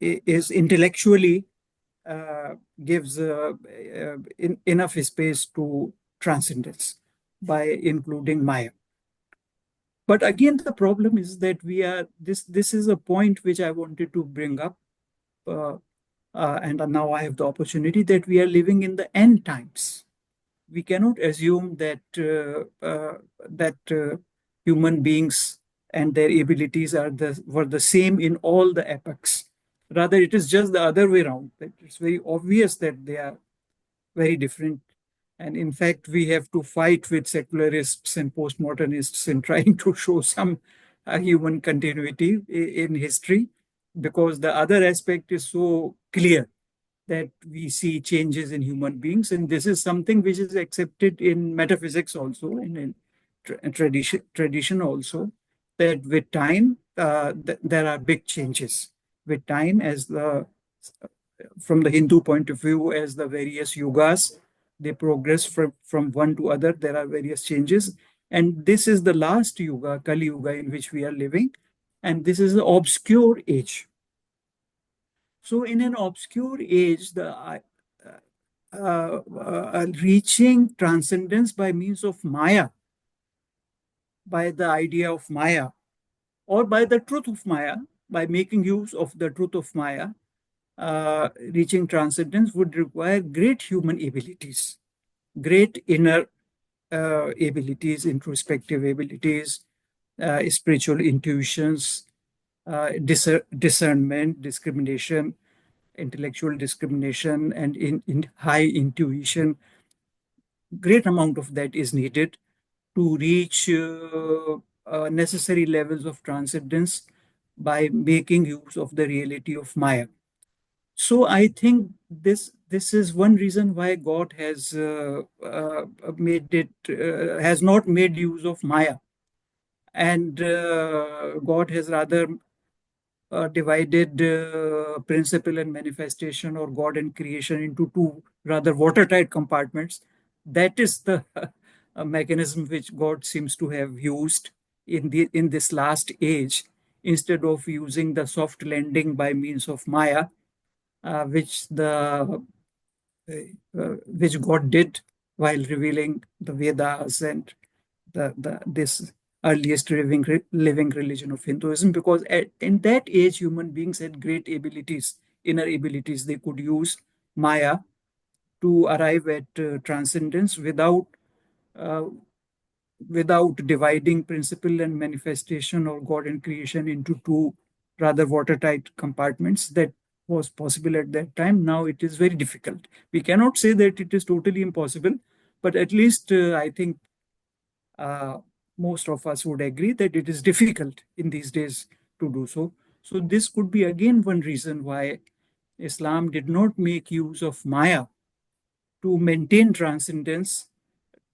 is intellectually gives enough space to transcendence by including Maya. But again, the problem is that this is a point which I wanted to bring up, and now I have the opportunity, that we are living in the end times. We cannot assume that human beings and their abilities were the same in all the epochs. Rather, it is just the other way around. That it's very obvious that they are very different. And in fact, we have to fight with secularists and postmodernists in trying to show some human continuity in history, because the other aspect is so clear that we see changes in human beings. And this is something which is accepted in metaphysics also, and in tradition also, that with time, there are big changes. With time, from the Hindu point of view, as the various yugas, they progress from one to other, there are various changes. And this is the last yuga, Kali Yuga, in which we are living. And this is an obscure age. So in an obscure age, reaching transcendence by means of Maya, by the idea of Maya, or by the truth of Maya, by making use of the truth of Maya, reaching transcendence would require great human abilities, great inner abilities, introspective abilities, spiritual intuitions, discernment, discrimination, intellectual discrimination, and in high intuition. Great amount of that is needed to reach necessary levels of transcendence by making use of the reality of Maya. So I think this is one reason why God has has not made use of Maya, and God has rather divided principle and manifestation, or God and creation, into two rather watertight compartments. That is the mechanism which God seems to have used in this last age, instead of using the soft landing by means of Maya, which God did while revealing the Vedas and this earliest living religion of Hinduism. Because in that age, human beings had great abilities, inner abilities. They could use Maya to arrive at transcendence uh, without dividing principle and manifestation, or God and creation, into two rather watertight compartments. That was possible at that time. Now it is very difficult. We cannot say that it is totally impossible, but at least I think uh, most of us would agree that it is difficult in these days to do so. So this could be again one reason why Islam did not make use of Maya to maintain transcendence,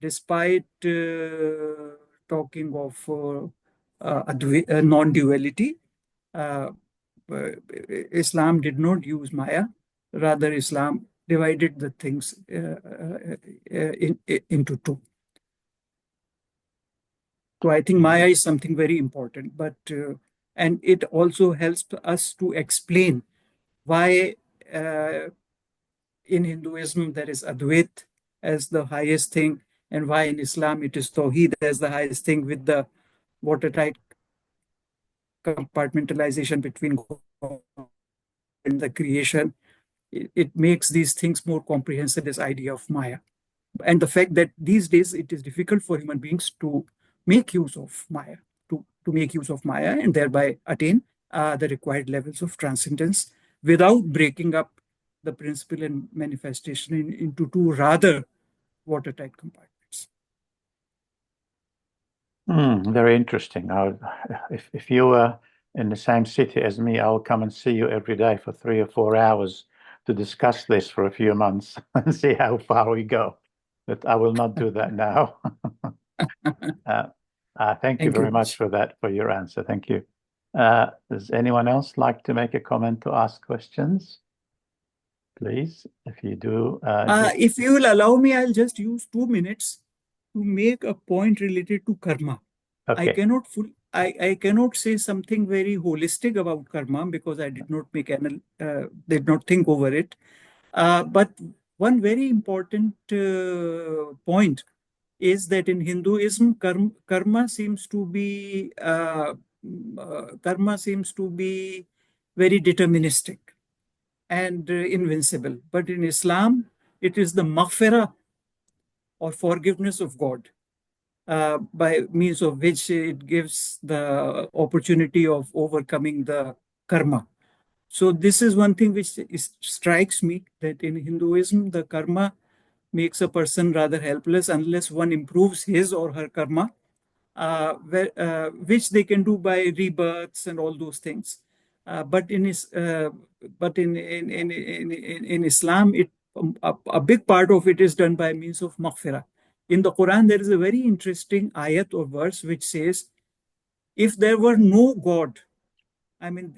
despite talking of non-duality. Uh, Islam did not use Maya. Rather, Islam divided the things into two. So I think Maya is something very important, and it also helps us to explain why in Hinduism there is Advait as the highest thing, and why in Islam it is Tawhid as the highest thing, with the watertight compartmentalization between God and the creation. It makes these things more comprehensive, this idea of Maya. And the fact that these days it is difficult for human beings to make use of Maya, to make use of Maya and thereby attain the required levels of transcendence without breaking up the principle and manifestation into two rather watertight compartments. Very interesting. If you were in the same city as me, I'll come and see you every day for 3 or 4 hours to discuss this for a few months and see how far we go. But I will not do that now. Thank you very much for that, for your answer. Thank you. Does anyone else like to make a comment to ask questions? Please, if you do. If you will allow me, I'll just use 2 minutes to make a point related to karma. Okay. I cannot say something very holistic about karma, because I did not think over it. But one very important point is that in Hinduism, karma seems to be very deterministic and invincible. But in Islam, it is the maghfirah, or forgiveness of God, by means of which it gives the opportunity of overcoming the karma. So this is one thing which strikes me, that in Hinduism, the karma makes a person rather helpless unless one improves his or her karma, which they can do by rebirths and all those things. But in Islam, a big part of it is done by means of maghfirah. In the Quran, there is a very interesting ayat or verse which says, if there were no God, I mean,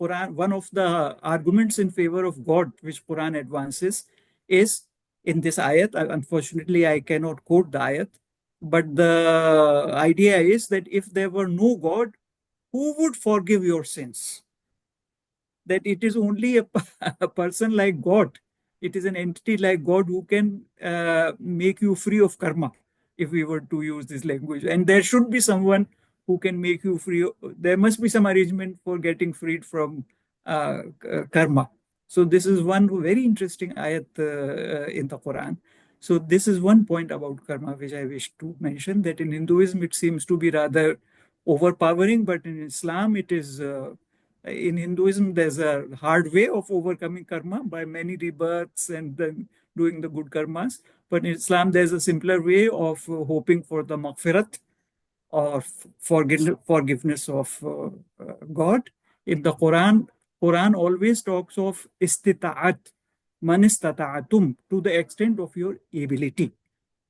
Quran, one of the arguments in favor of God which Quran advances is in this ayat. Unfortunately, I cannot quote the ayat, but the idea is that if there were no God, who would forgive your sins? That it is only a person like God, it is an entity like God who can make you free of karma, if we were to use this language. And there should be someone who can make you free. There must be some arrangement for getting freed from karma. So this is one very interesting ayat in the Quran. So this is one point about karma which I wish to mention, that in Hinduism it seems to be rather overpowering, but in Islam it is in Hinduism, there's a hard way of overcoming karma by many rebirths and then doing the good karmas. But in Islam, there's a simpler way of hoping for the maghfirat or forgiveness of God. In the Quran always talks of istita'at, man istata'atum, to the extent of your ability.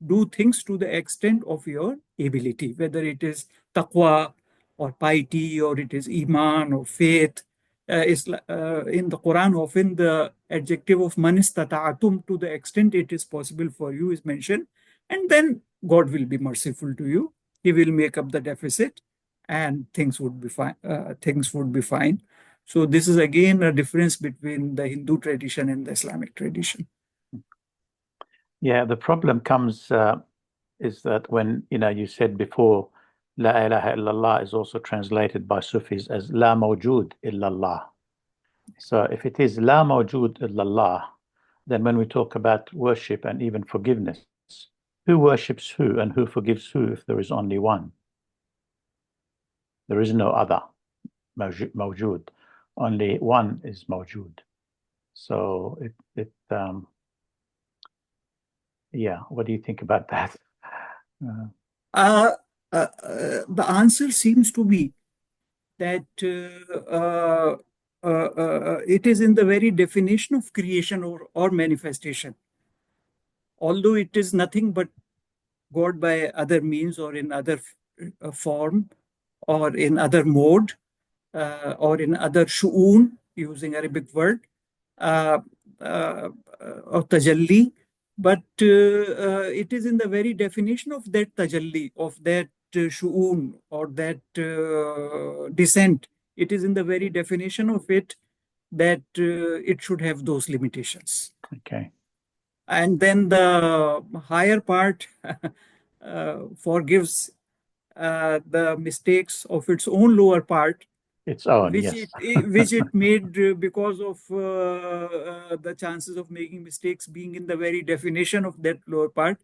Do things to the extent of your ability, whether it is taqwa or piety or it is iman or faith. In the Quran, often the adjective of man istata'atum, to the extent it is possible for you, is mentioned, and then God will be merciful to you. He will make up the deficit, and things would be fine. So this is again a difference between the Hindu tradition and the Islamic tradition. Yeah, the problem comes is that when, you said before, La ilaha illallah is also translated by Sufis as La mawjood illallah. So if it is La mawjood illallah, then when we talk about worship and even forgiveness, who worships who and who forgives who if there is only one? There is no other mawjood. Only one is mawjood. So yeah, what do you think about that? The answer seems to be that it is in the very definition of creation or manifestation. Although it is nothing but God by other means or in other form or in other mode or in other shu'un, using Arabic word, or tajalli, but it is in the very definition of that tajalli, of that shu'un or that descent. It is in the very definition of it that it should have those limitations. Okay. And then the higher part forgives the mistakes of its own lower part, its own, which yes. which it made because of the chances of making mistakes being in the very definition of that lower part.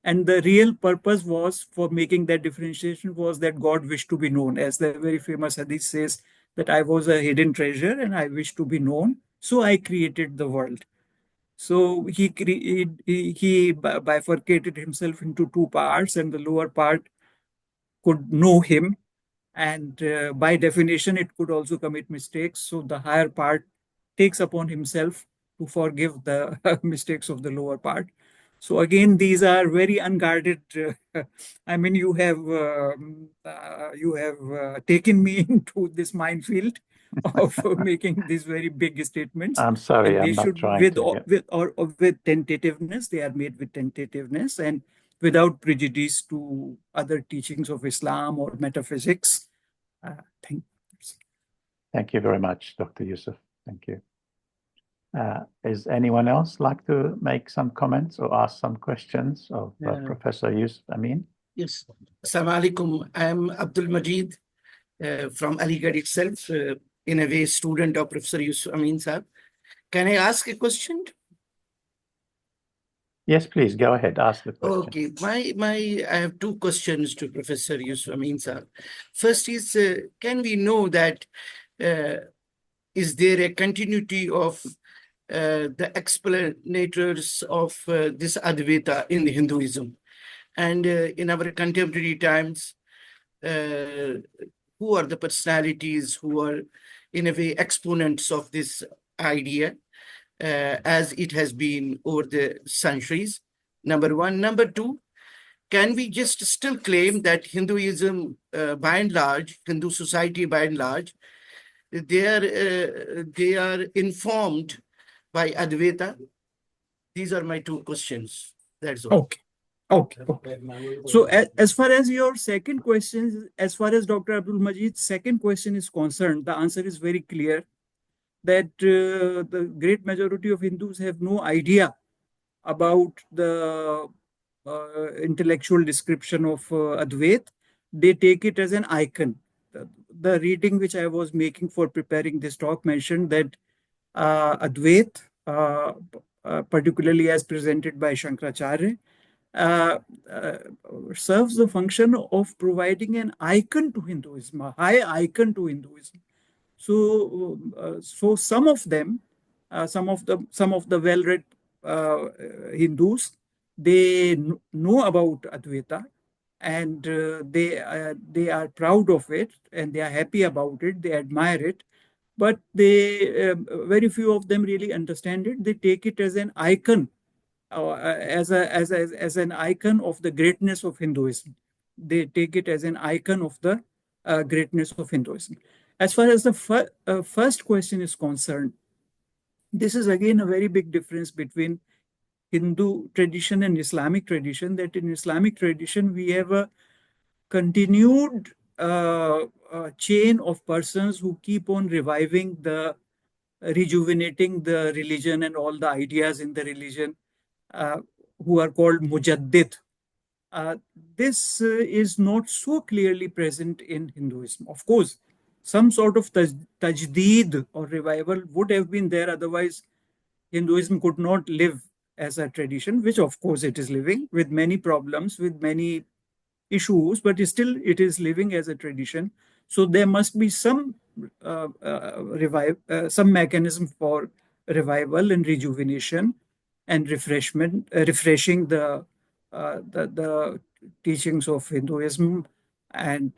And the real purpose was for making that differentiation was that God wished to be known. As the very famous hadith says, that I was a hidden treasure and I wished to be known, so I created the world. So he bifurcated himself into two parts, and the lower part could know him, and by definition it could also commit mistakes. So the higher part takes upon himself to forgive the mistakes of the lower part. So again, these are very unguarded. I mean, you have taken me into this minefield of making these very big statements. I'm sorry, and they I'm not should trying to. with tentativeness. They are made with tentativeness and without prejudice to other teachings of Islam or metaphysics. Thank you very much, Dr. Yusuf. Thank you. Is anyone else like to make some comments or ask some questions of Professor Yusuf Amin? Yes. Assalamu alaikum. I'm Abdul Majid from Aligarh itself, in a way student of Professor Yusuf Amin sir. Can I ask a question? Yes, please go ahead. Ask the question. Okay, I have two questions to Professor Yusuf Amin sir. First is, can we know that is there a continuity of the explanators of this Advaita in the Hinduism? And in our contemporary times, who are the personalities who are in a way, exponents of this idea as it has been over the centuries? Number one. Number two, can we just still claim that Hinduism, by and large, Hindu society by and large, they are informed by Advaita? These are my two questions. That's all. Okay. Okay. So as far as your second question, as far as Dr. Abdul Majid's second question is concerned, the answer is very clear that the great majority of Hindus have no idea about the intellectual description of Advait. They take it as an icon. The reading which I was making for preparing this talk mentioned that Advait, particularly as presented by Shankaracharya, serves the function of providing an icon to Hinduism, a high icon to Hinduism. So some of them, some of the well-read Hindus, they know about Advaita, and they are proud of it, and they are happy about it. They admire it, but they very few of them really understand it. They take it as an icon, as an icon of the greatness of Hinduism. They take it as an icon of the greatness of Hinduism. As far as the first question is concerned, this is again a very big difference between Hindu tradition and Islamic tradition, that in Islamic tradition we have a continued chain of persons who keep on reviving rejuvenating the religion and all the ideas in the religion, who are called mujaddid. This is not so clearly present in Hinduism. Of course, some sort of tajdeed or revival would have been there, otherwise Hinduism could not live as a tradition, which of course it is living with many problems, with many issues, but still it is living as a tradition. So there must be some some mechanism for revival and rejuvenation and refreshing the teachings of Hinduism and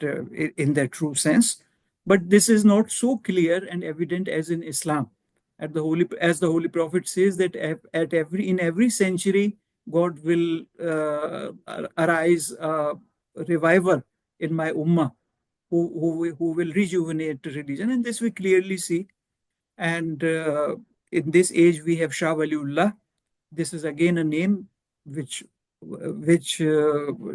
in their true sense. But this is not so clear and evident as in Islam. As the Holy Prophet says that in every century, God will arise a reviver in my ummah who will rejuvenate religion, and this we clearly see. And in this age, we have Shah Waliullah. This is again a name which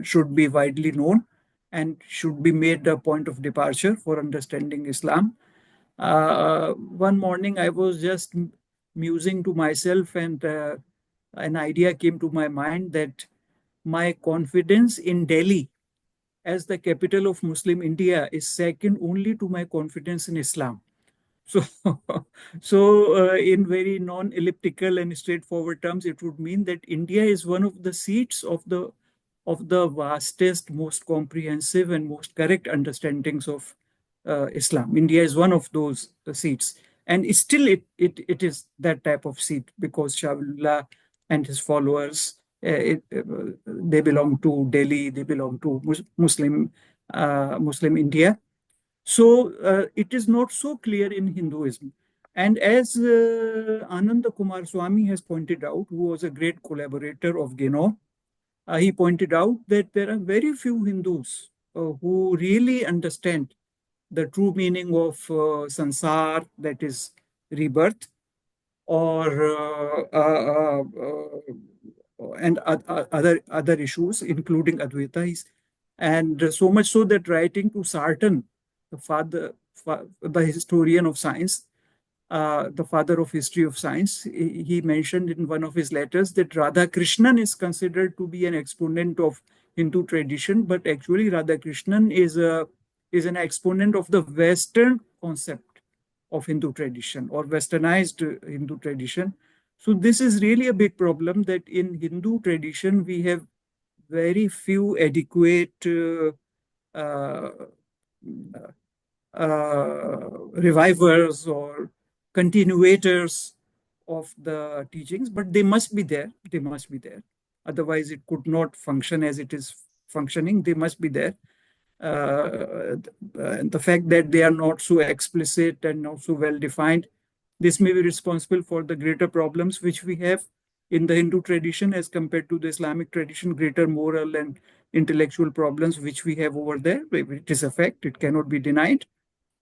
should be widely known and should be made a point of departure for understanding Islam. One morning, I was just musing to myself, and an idea came to my mind that my confidence in Delhi as the capital of Muslim India is second only to my confidence in Islam. So, in very non-elliptical and straightforward terms, it would mean that India is one of the seats of the vastest, most comprehensive, and most correct understandings of Islam. India is one of those seats, and still it is that type of seat because Shah Waliullah and his followers, they belong to Delhi, they belong to Muslim India. So it is not so clear in Hinduism. And as Ananda Kumar Swami has pointed out, who was a great collaborator of Geno, he pointed out that there are very few Hindus who really understand the true meaning of sansar, that is rebirth, or and other issues, including Advaita. And so much so that writing to Sarton, the historian of science, the father of history of science, he mentioned in one of his letters that Radha Krishnan is considered to be an exponent of Hindu tradition, but actually Radha Krishnan is an exponent of the Western concept of Hindu tradition or westernized Hindu tradition. So this is really a big problem, that in Hindu tradition we have very few adequate revivers or continuators of the teachings, but they must be there. They must be there. Otherwise, it could not function as it is functioning. They must be there. the fact that they are not so explicit and not so well defined, this may be responsible for the greater problems which we have in the Hindu tradition as compared to the Islamic tradition, greater moral and intellectual problems which we have over there. It is a fact, it cannot be denied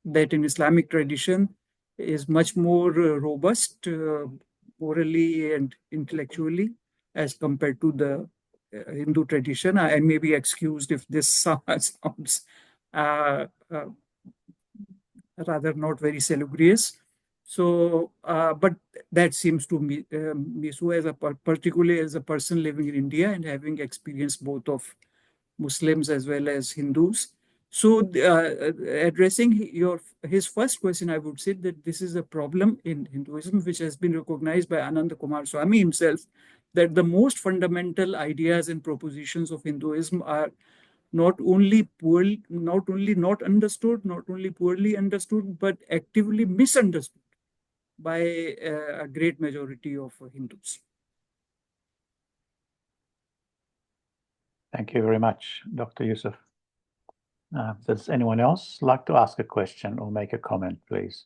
that in Islamic tradition is much more robust morally and intellectually as compared to the Hindu tradition. I may be excused if this sounds rather not very salubrious. So, but that seems to me so as particularly as a person living in India and having experienced both of Muslims as well as Hindus. So, addressing his first question, I would say that this is a problem in Hinduism, which has been recognized by Ananda Kumar Swami himself, that the most fundamental ideas and propositions of Hinduism are not only not understood, not only poorly understood, but actively misunderstood by a great majority of Hindus. Thank you very much, Dr. Yusuf. Does anyone else like to ask a question or make a comment, please?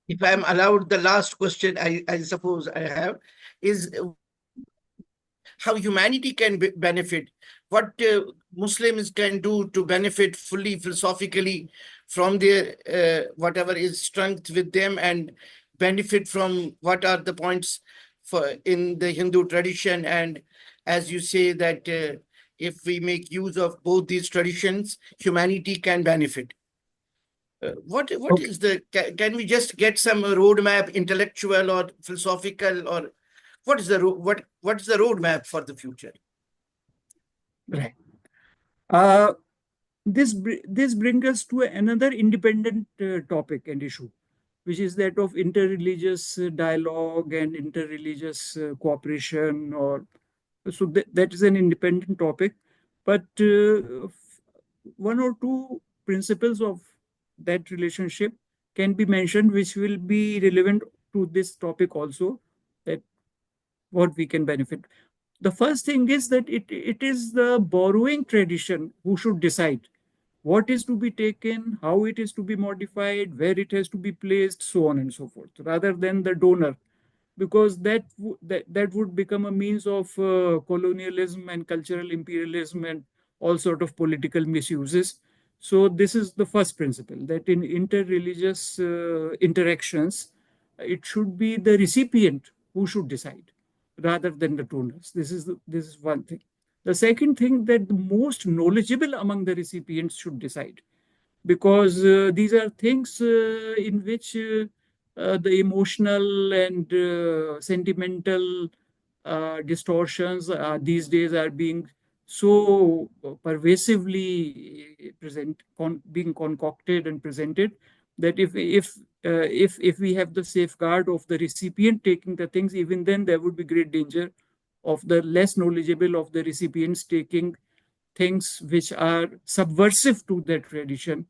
If I'm allowed, the last question I suppose I have is how humanity can benefit, what Muslims can do to benefit fully philosophically from their whatever is strength with them, and benefit from what are the points for in the Hindu tradition. And as you say that if we make use of both these traditions, humanity can benefit. What Okay. is the, can we just get some roadmap, intellectual or philosophical, or what is the what is the roadmap for the future? Right. This brings us to another independent topic and issue, which is that of interreligious dialogue and interreligious cooperation. Or so that is an independent topic, but one or two principles of that relationship can be mentioned, which will be relevant to this topic also, that what we can benefit. The first thing is that it is the borrowing tradition who should decide what is to be taken, how it is to be modified, where it has to be placed, so on and so forth, rather than the donor, because that would become a means of colonialism and cultural imperialism and all sort of political misuses. So this is the first principle, that in interreligious interactions, it should be the recipient who should decide rather than the donors. This is one thing. The second thing, that the most knowledgeable among the recipients should decide, because these are things in which the emotional and sentimental distortions these days are being so pervasively being concocted and presented, that if we have the safeguard of the recipient taking the things, even then there would be great danger of the less knowledgeable of the recipients taking things which are subversive to their tradition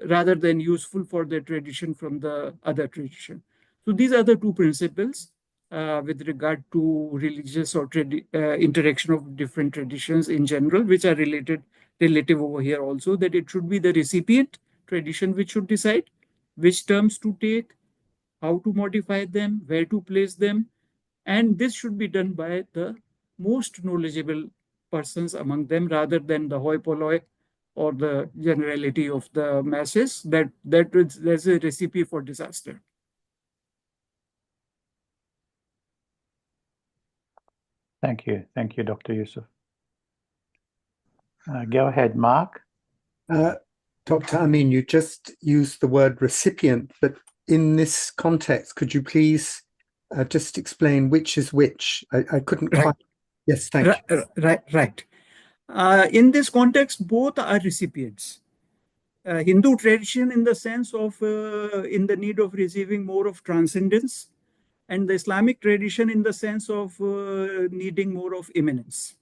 rather than useful for their tradition from the other tradition. So these are the two principles with regard to religious or interaction of different traditions in general, which are relative over here also, that it should be the recipient tradition which should decide which terms to take, how to modify them, where to place them, and this should be done by the most knowledgeable persons among them rather than the hoi polloi or the generality of the masses. There's a recipe for disaster. Thank you, Dr. Yusuf. Go ahead, Mark. Dr. Amin, you just used the word recipient, but in this context, could you please just explain which is which? I couldn't quite. Yes, thank you. Right. In this context, both are recipients. Hindu tradition in the sense of in the need of receiving more of transcendence, and the Islamic tradition in the sense of needing more of immanence.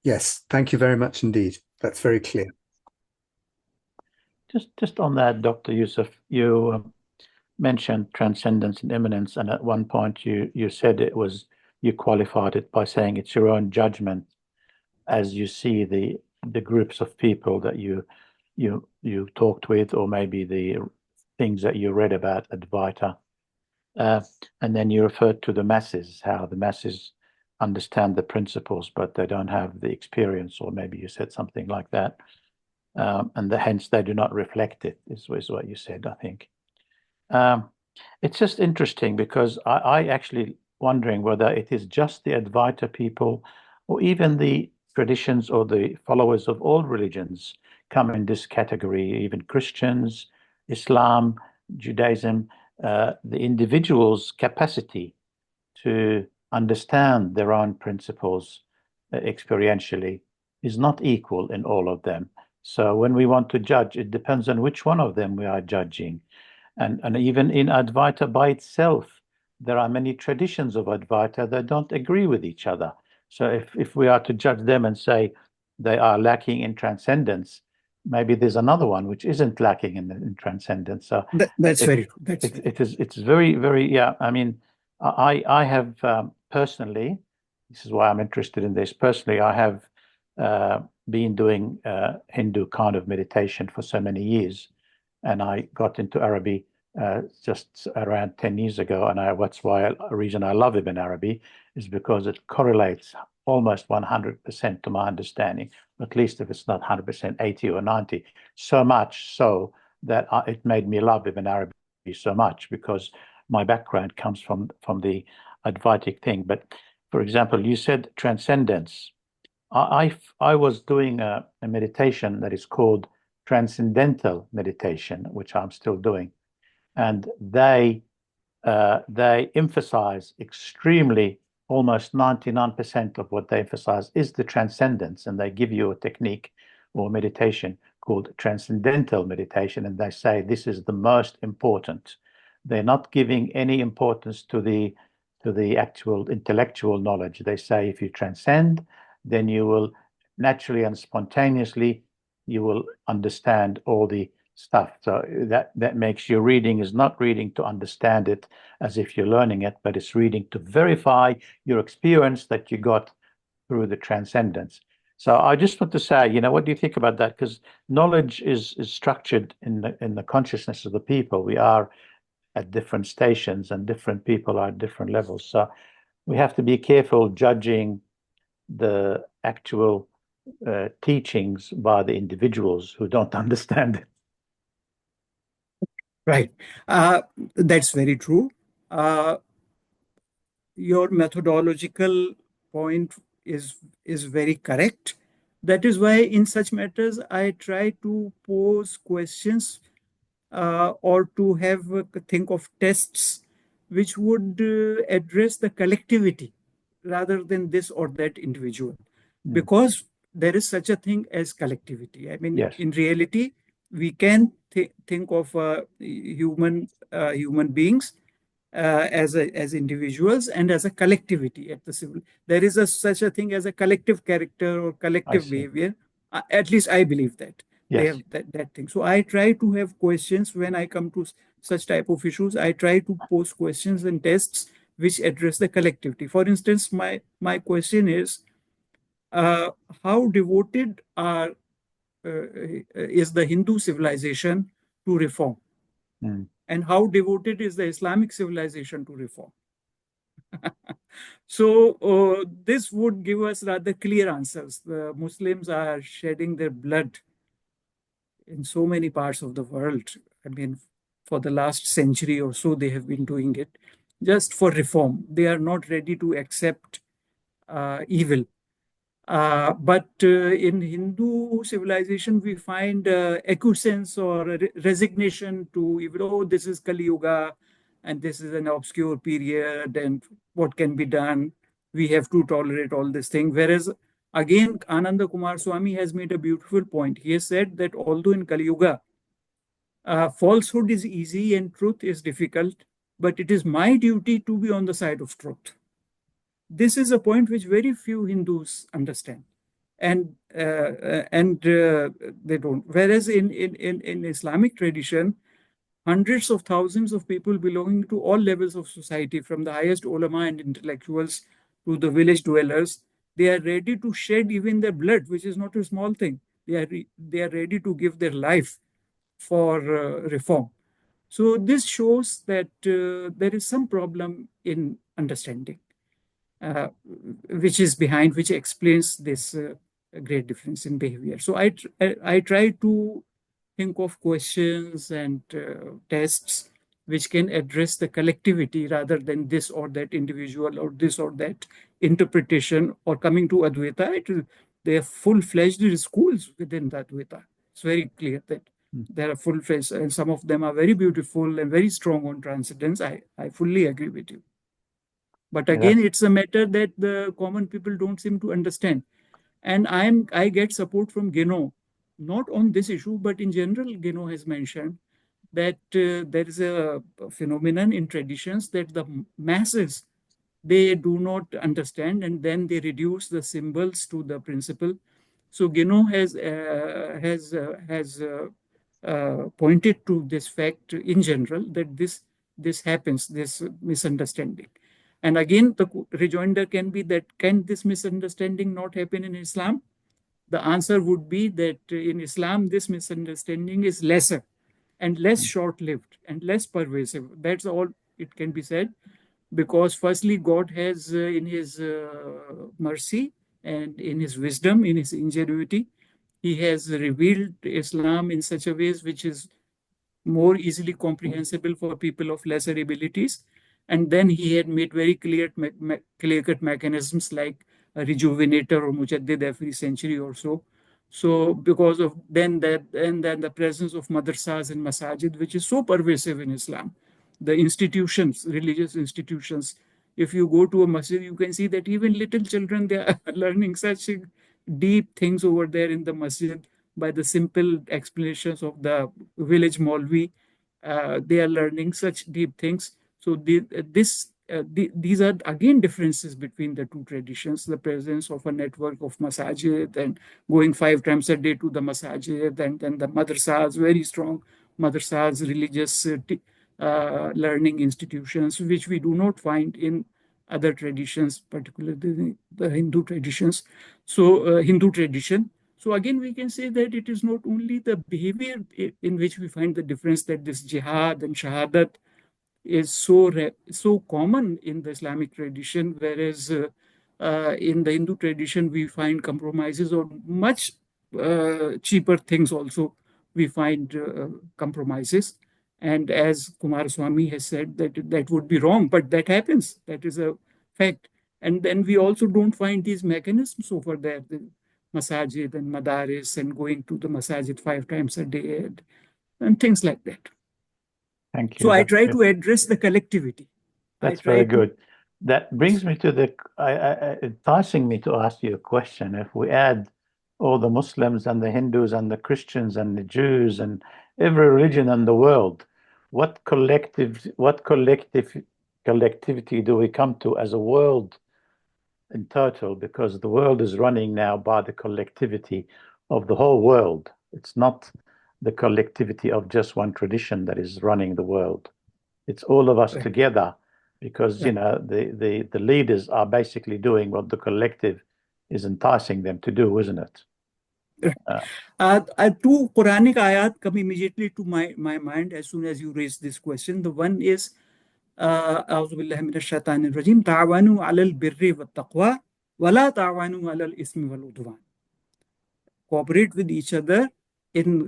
Yes, thank you very much indeed. That's very clear. Just on that, Dr. Yusuf, you mentioned transcendence and immanence, and at one point you said you qualified it by saying it's your own judgment as you see the groups of people that you talked with, or maybe the things that you read about Advaita. And then you referred to the masses, how the masses understand the principles, but they don't have the experience, or maybe you said something like that. And hence they do not reflect it, is what you said, I think. It's just interesting because I actually wondering whether it is just the Advaita people or even the traditions or the followers of all religions come in this category, even Christians, Islam, Judaism, the individual's capacity to understand their own principles experientially is not equal in all of them. So when we want to judge, it depends on which one of them we are judging. And even in Advaita by itself, there are many traditions of Advaita that don't agree with each other. So if we are to judge them and say they are lacking in transcendence, maybe there's another one which isn't lacking in transcendence. So that's very true. It's very, very, yeah. I mean, I have personally, this is why I'm interested in this. Personally, I have been doing Hindu kind of meditation for so many years. And I got into Arabic just around 10 years ago. And a reason I love Ibn Arabi is because it correlates almost 100% to my understanding, at least if it's not 100%, 80 or 90, so much so that it made me love Ibn Arabi so much, because my background comes from the Advaitic thing. But for example, you said transcendence. I was doing a meditation that is called Transcendental meditation, which I'm still doing, and they emphasize extremely, almost 99% of what they emphasize is the transcendence, and they give you a technique or meditation called transcendental meditation, and they say this is the most important. They're not giving any importance to the actual intellectual knowledge. They say if you transcend, then you will naturally and spontaneously you will understand all the stuff. So that makes your reading is not reading to understand it as if you're learning it, but it's reading to verify your experience that you got through the transcendence. So I just want to say, what do you think about that? Because knowledge is structured in the consciousness of the people. We are at different stations, and different people are at different levels. So we have to be careful judging the actual teachings by the individuals who don't understand it. Right. That's very true. Your methodological point is very correct. That is why in such matters, I try to pose questions or to think of tests which would address the collectivity rather than this or that individual. Because there is such a thing as collectivity. I mean, Yes. in reality, we can think of human beings as individuals and as a collectivity at the civil. There is such a thing as a collective character or collective behavior. At least I believe that. Yes. They have that thing. So I try to have questions when I come to such type of issues. I try to pose questions and tests which address the collectivity. For instance, my question is, how devoted is the Hindu civilization to reform? And how devoted is the Islamic civilization to reform? So this would give us rather clear answers. The Muslims are shedding their blood in so many parts of the world. I mean, for the last century or so, they have been doing it just for reform. They are not ready to accept evil. But in Hindu civilization, we find acquiescence or resignation to evil. Oh, this is Kali Yuga, and this is an obscure period, and what can be done? We have to tolerate all this thing. Whereas, again, Ananda Kumar Swami has made a beautiful point. He has said that although in Kali Yuga, falsehood is easy and truth is difficult, but it is my duty to be on the side of truth. This is a point which very few Hindus understand, and they don't. Whereas in Islamic tradition, hundreds of thousands of people belonging to all levels of society, from the highest ulama and intellectuals to the village dwellers, They are ready to shed even their blood, which is not a small thing. They are ready to give their life for reform. So this shows that there is some problem in understanding, uh, which explains this great difference in behavior. So I try to think of questions and tests which can address the collectivity rather than this or that individual or this or that interpretation. Or coming to Advaita, they are full-fledged schools within the Advaita. It's very clear that there are full-fledged, and some of them are very beautiful and very strong on transcendence. I fully agree with you. But again, it's a matter that the common people don't seem to understand. And I get support from Geno, not on this issue, but in general, Geno has mentioned that there is a phenomenon in traditions that the masses, they do not understand, and then they reduce the symbols to the principle. So Geno has pointed to this fact in general, that this happens, this misunderstanding. And again, the rejoinder can be that, can this misunderstanding not happen in Islam? The answer would be that in Islam, this misunderstanding is lesser and less short-lived and less pervasive. That's all it can be said, because firstly, God has in his mercy and in his wisdom, in his ingenuity, he has revealed Islam in such a ways which is more easily comprehensible for people of lesser abilities. And then he had made very clear-cut mechanisms like a rejuvenator or mujaddid every century or so. So because of then the presence of madrasas and masajid, which is so pervasive in Islam, the institutions, religious institutions. If you go to a masjid, you can see that even little children, they are learning such deep things over there in the masjid by the simple explanations of the village Maulvi. They are learning such deep things. So these are again differences between the two traditions, the presence of a network of masajid and going 5 times a day to the masajid, and then the madrasas, very strong madrasas, religious learning institutions, which we do not find in other traditions, particularly the Hindu traditions. So Hindu tradition. So again, we can say that it is not only the behavior in which we find the difference, that this jihad and shahadat is so common in the Islamic tradition, whereas in the Hindu tradition, we find compromises on much cheaper things also. We find compromises. And as Kumar Swami has said, that would be wrong, but that happens. That is a fact. And then we also don't find these mechanisms over there, the masajid and madaris and going to the masajid 5 times a day and things like that. Thank you. So I try to address the collectivity. That's very good. That brings me to enticing me to ask you a question. If we add all the Muslims and the Hindus and the Christians and the Jews and every religion in the world, what collectivity do we come to as a world in total? Because the world is running now by the collectivity of the whole world. It's not the collectivity of just one tradition that is running the world. It's all of us together, because the leaders are basically doing what the collective is enticing them to do, isn't it? Two Quranic ayat come immediately to my mind as soon as you raise this question. The one is أعوذ بالله من الشيطان الرجيم تعاونوا على البر والتقوى ولا تعاونوا على الإثم والعدوان. Cooperate with each other in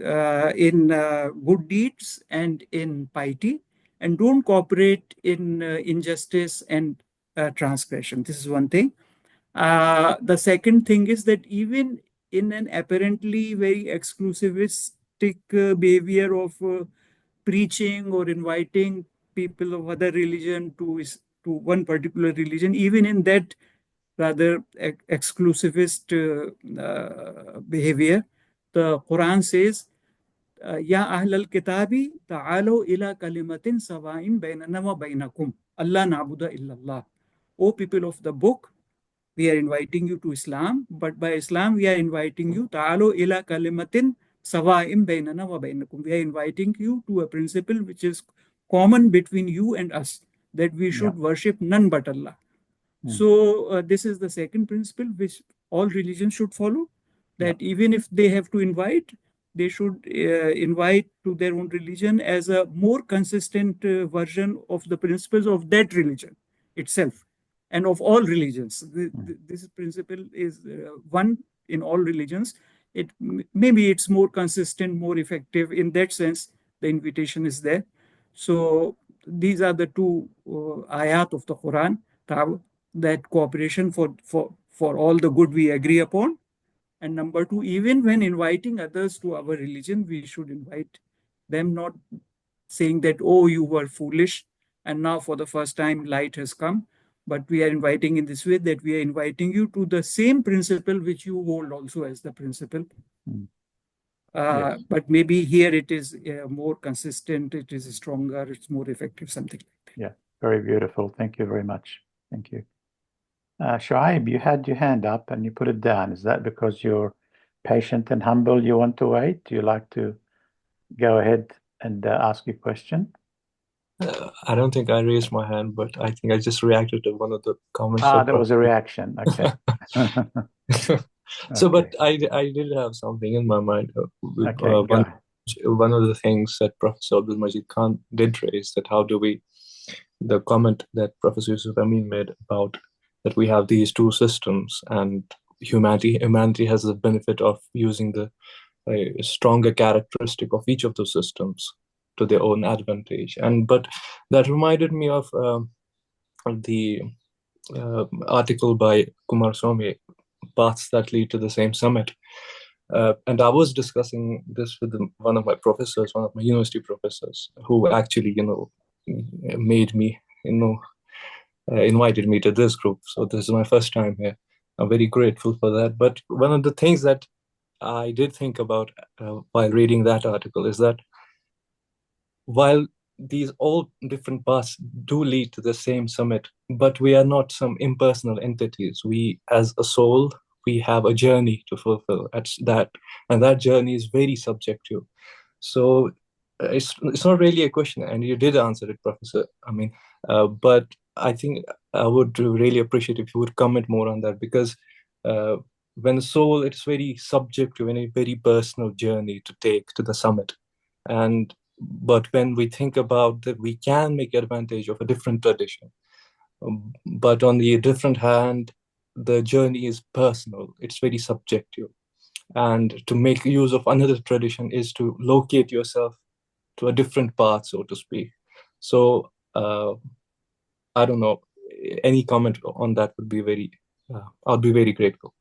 good deeds and in piety, and don't cooperate in injustice and transgression. This is one thing. The second thing is that even in an apparently very exclusivistic behavior of preaching or inviting people of other religion to one particular religion, even in that rather exclusivist behavior, the Quran says, Ya ahlal kitabi ta'alu ila kalimatin sawa'in bainana wa bainakum Allah na'budu illallah. O people of the book, we are inviting you to Islam, but by Islam we are inviting you ta'alu ila kalimatin sawa'in bainana wa bainakum. We are inviting you to a principle which is common between you and us, that we should worship none but Allah. So this is the second principle which all religions should follow, that even if they have to invite, they should invite to their own religion as a more consistent version of the principles of that religion itself and of all religions. This principle is one in all religions. Maybe it's more consistent, more effective. In that sense, the invitation is there. So these are the two ayat of the Quran, that cooperation for all the good we agree upon. And number two, even when inviting others to our religion, we should invite them, not saying that, oh, you were foolish and now for the first time light has come. But we are inviting in this way, that we are inviting you to the same principle which you hold also as the principle. But maybe here it is more consistent, it is stronger, it's more effective, something like that. Yeah, very beautiful. Thank you very much. Thank you. Shoaib, you had your hand up and you put it down. Is that because you're patient and humble, you want to wait? Do you like to go ahead and ask your question? I don't think I raised my hand, but I think I just reacted to one of the comments. That was a reaction. Okay. So, but I did have something in my mind. One of the things that Professor Abdul Majid Khan did raise, that how do we, the comment that Professor Yusuf Amin made about that we have these two systems and humanity has the benefit of using the stronger characteristic of each of those systems to their own advantage. But that reminded me of the article by Kumar Swamy, Paths That Lead to the Same Summit. And I was discussing this with one of my professors, one of my university professors, who actually, made me, invited me to this group. So this is my first time here. I'm very grateful for that. But one of the things that I did think about while reading that article is that while these all different paths do lead to the same summit, but we are not some impersonal entities. We, as a soul, we have a journey to fulfill. And that journey is very subjective. So it's not really a question, and you did answer it, Professor. But I think I would really appreciate if you would comment more on that, because when the soul, it's very subjective and a very personal journey to take to the summit. But when we think about that, we can make advantage of a different tradition. But on the different hand, the journey is personal. It's very subjective. And to make use of another tradition is to locate yourself to a different path, so to speak. So I don't know, any comment on that would be I'll be very grateful.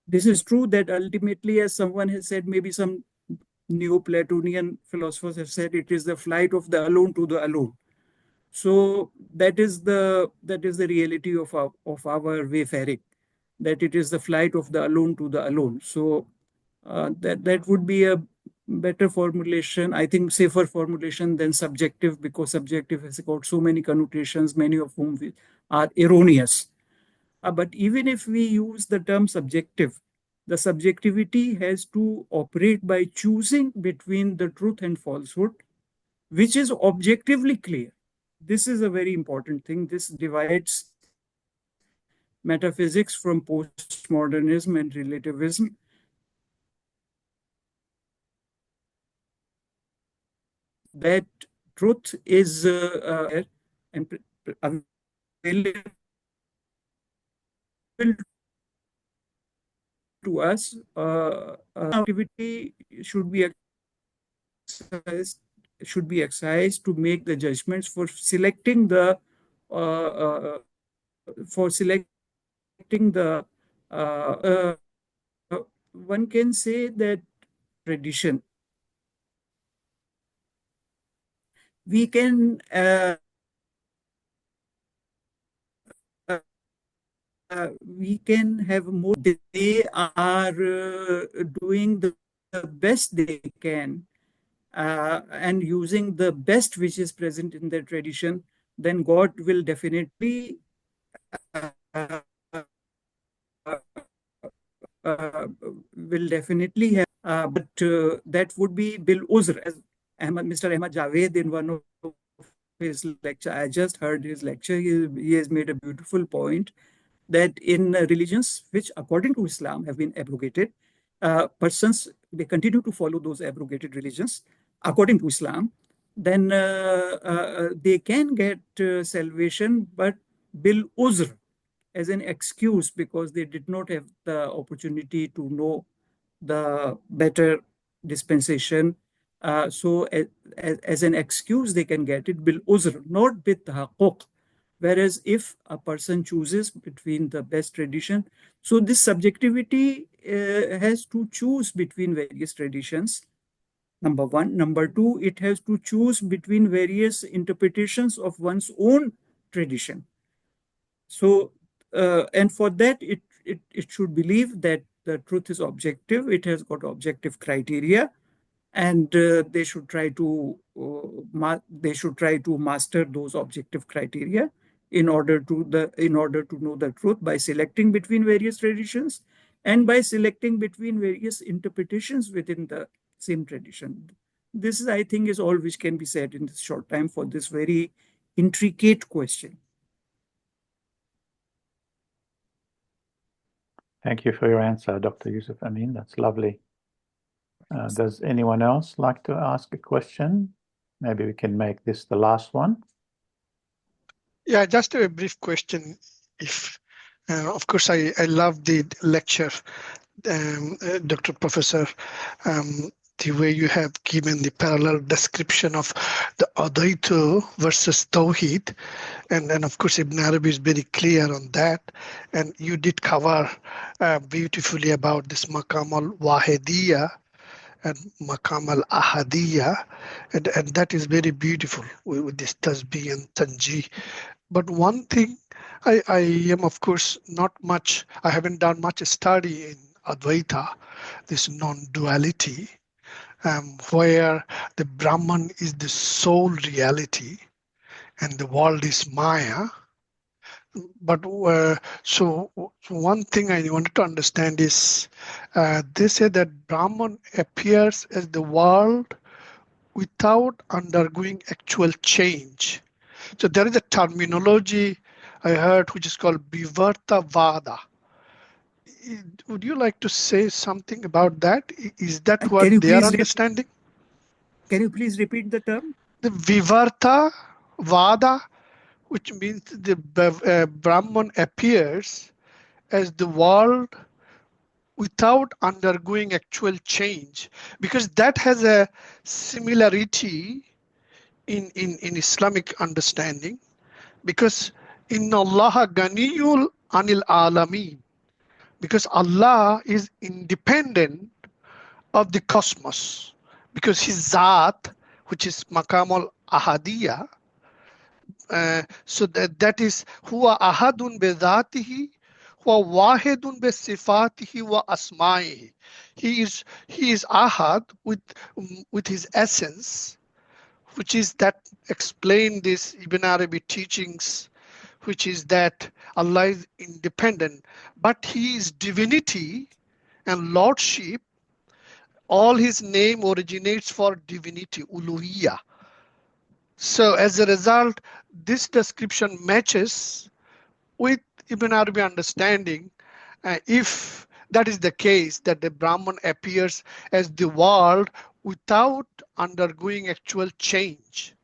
This is true that ultimately, as someone has said, maybe some Neoplatonian philosophers have said, it is the flight of the alone to the alone. So that is the reality of our wayfaring, that it is the flight of the alone to the alone. So that would be a better formulation, I think, safer formulation than subjective, because subjective has got so many connotations, many of whom are erroneous. But even if we use the term subjective, the subjectivity has to operate by choosing between the truth and falsehood, which is objectively clear. This is a very important thing. This divides metaphysics from postmodernism and relativism. That truth is available to us. Activity should be exercised to make the judgments for selecting the one can say that tradition. We can have more. They are doing the best they can and using the best which is present in their tradition, then God will definitely have, but that would be Bil Uzr, as Mr. Ahmad Javed in one of his lecture. I just heard his lecture. He has made a beautiful point that in religions which, according to Islam, have been abrogated, persons, they continue to follow those abrogated religions according to Islam, then they can get salvation, but bil uzr, as an excuse, because they did not have the opportunity to know the better dispensation. So as an excuse, they can get it bil uzr, not bit tahaqquk. Whereas if a person chooses between the best tradition, so this subjectivity has to choose between various traditions, number one. Number two, it has to choose between various interpretations of one's own tradition. So, and for that, it should believe that the truth is objective. It has got objective criteria, and they should try to master those objective criteria in order to know the truth by selecting between various traditions and by selecting between various interpretations within the same tradition. This is, I think, is all which can be said in this short time for this very intricate question. Thank you for your answer, Dr. Yusuf Amin. That's lovely. Does anyone else like to ask a question? Maybe we can make this the last one. Yeah, just a brief question. If, of course, I love the lecture, Dr. Professor, the way you have given the parallel description of the Advaita versus Tawhid. And of course, Ibn Arabi is very clear on that. And you did cover beautifully about this Maqam al-Wahidiyya and Maqam al-Ahadiyya. And that is very beautiful with this Tasbih and Tanjih. But one thing, I am, of course, I haven't done much study in Advaita, this non-duality, where the Brahman is the sole reality and the world is Maya. But so one thing I wanted to understand is, they say that Brahman appears as the world without undergoing actual change. So there is a terminology I heard which is called Vivarta Vada. Would you like to say something about that? Is that what they are understanding? Can you please repeat the term? The Vivarta Vada, which means the Brahman appears as the world without undergoing actual change, because that has a similarity in Islamic understanding, because Inna Allah Ganiyul Anil Alameen, because Allah is independent of the cosmos, because his Zat, which is Maqam al-Ahadiyya, so that is Huwa Ahadun be Zatihi, Huwa Wahidun be Sifatihi wa Asma'ihi. He is Ahad with his essence, which is that explain this Ibn Arabi teachings, which is that Allah is independent, but he is divinity and lordship. All his name originates for divinity, uluhiyya. So as a result, this description matches with Ibn Arabi understanding. If that is the case, that the Brahman appears as the world without undergoing actual change.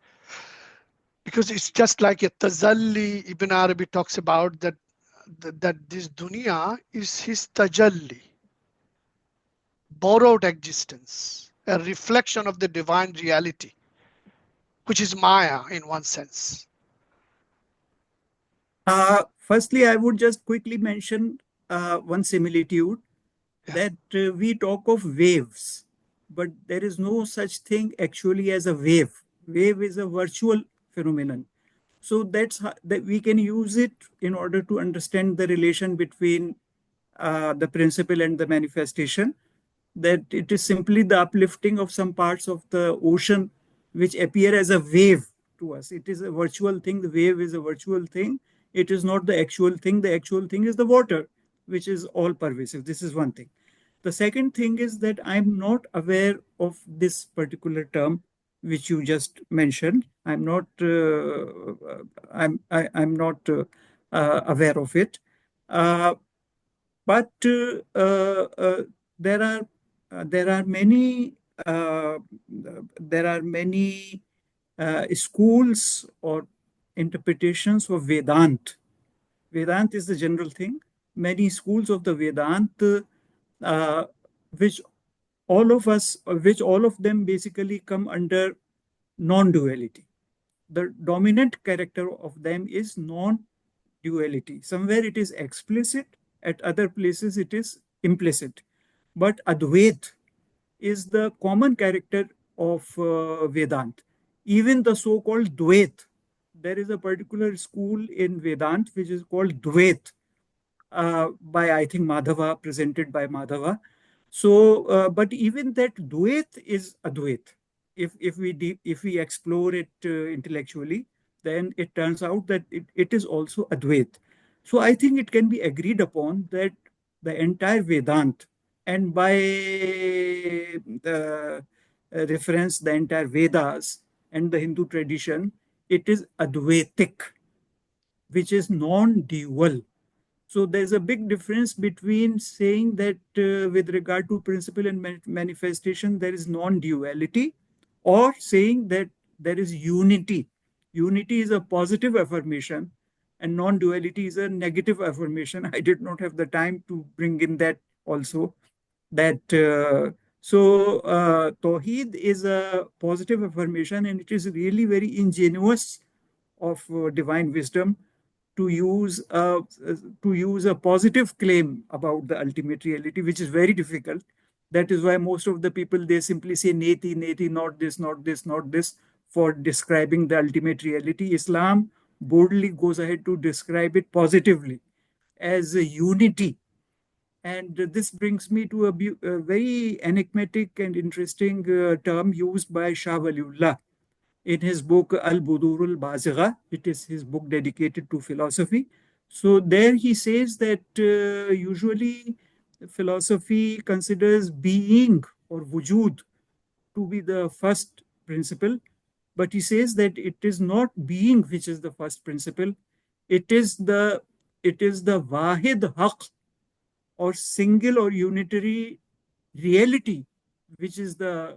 Because it's just like a tajalli. Ibn Arabi talks about that this dunya is his tajalli, borrowed existence, a reflection of the divine reality, which is Maya in one sense. Firstly, I would just quickly mention one similitude, that we talk of waves, but there is no such thing actually as a wave. Wave is a virtual phenomenon. So that's how, that we can use it in order to understand the relation between the principle and the manifestation, that it is simply the uplifting of some parts of the ocean which appear as a wave to us. It is a virtual thing. The wave is a virtual thing. It is not the actual thing. The actual thing is the water, which is all pervasive. This is one thing. The second thing is that I'm not aware of this particular term, which you just mentioned. I'm not aware of it, but there are many schools or interpretations of Vedanta. Vedanta is the general thing. Many schools of the Vedanta, which all of them basically come under non-duality. The dominant character of them is non-duality. Somewhere it is explicit, at other places it is implicit. But Advaita is the common character of Vedanta. Even the so-called Dvaita, there is a particular school in Vedanta which is called Dvaita, by, I think, Madhava, presented by Madhava. So, but even that Dvaita is Advaita. If we explore it intellectually, then it turns out that it is also Advaita. So I think it can be agreed upon that the entire Vedanta, and by reference the entire Vedas and the Hindu tradition, it is Advaitic, which is non-dual. So there's a big difference between saying that with regard to principle and manifestation, there is non-duality, or saying that there is unity. Unity is a positive affirmation and non-duality is a negative affirmation. I did not have the time to bring in that also. Tawhid is a positive affirmation, and it is really very ingenuous of divine wisdom to use a positive claim about the ultimate reality, which is very difficult. That is why most of the people, they simply say neti, neti, not this, not this, not this, for describing the ultimate reality. Islam boldly goes ahead to describe it positively as a unity. And this brings me to a very enigmatic and interesting term used by Shah Waliullah in his book Al-Budur al-Bazigha. It is his book dedicated to philosophy. So there he says that usually philosophy considers being or wujud to be the first principle, but he says that it is not being which is the first principle. It is the wahid haq, or single or unitary reality, which is the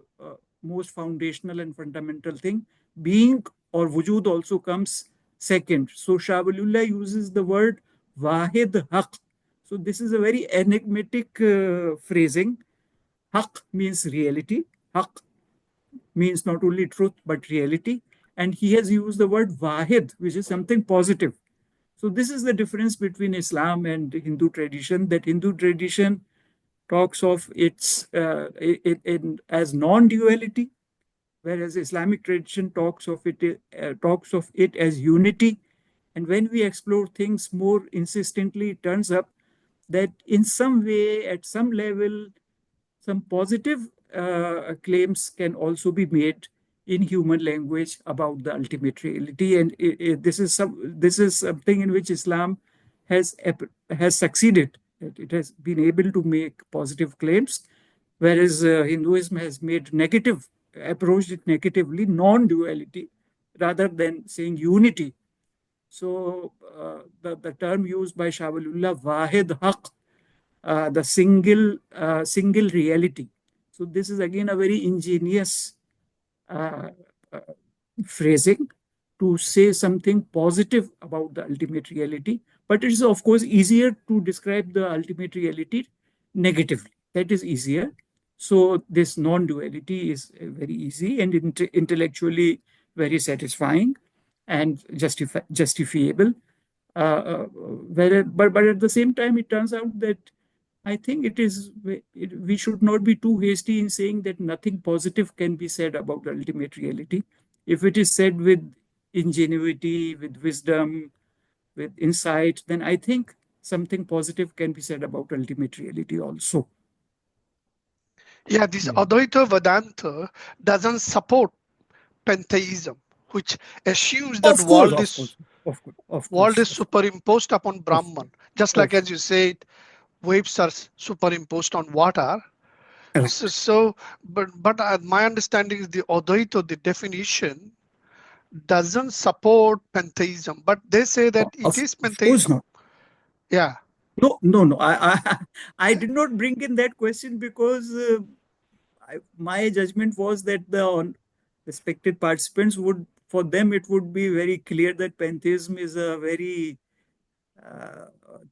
most foundational and fundamental thing. Being or wujud also comes second. So Shah Waliullah uses the word wahid haq. So this is a very enigmatic phrasing. Haq means reality. Haq means not only truth but reality. And he has used the word wahid, which is something positive. So this is the difference between Islam and Hindu tradition, that Hindu tradition talks of it as non-duality, whereas Islamic tradition talks of it as unity. And when we explore things more insistently, it turns up that in some way, at some level, some positive claims can also be made in human language about the ultimate reality. And this is something in which Islam has succeeded. It has been able to make positive claims, whereas Hinduism has approached it negatively, non-duality, rather than saying unity. So the term used by Shah Waliullah, Wahid Haq, the single reality. So this is again a very ingenious phrasing to say something positive about the ultimate reality. But it is, of course, easier to describe the ultimate reality negatively. That is easier. So this non-duality is very easy and intellectually very satisfying and justifiable. But at the same time, it turns out that I think we should not be too hasty in saying that nothing positive can be said about the ultimate reality. If it is said with ingenuity, with wisdom, with insight, then I think something positive can be said about ultimate reality also. Yeah, this Advaita Vedanta doesn't support pantheism, which assumes that world is superimposed upon Brahman. Just like as you said, waves are superimposed on water. Right. But my understanding is the Advaita, the definition, doesn't support pantheism, but they say that it is Of course pantheism. not. Yeah. No. I did not bring in that question because my judgment was that the respected participants would, for them, it would be very clear that pantheism is a very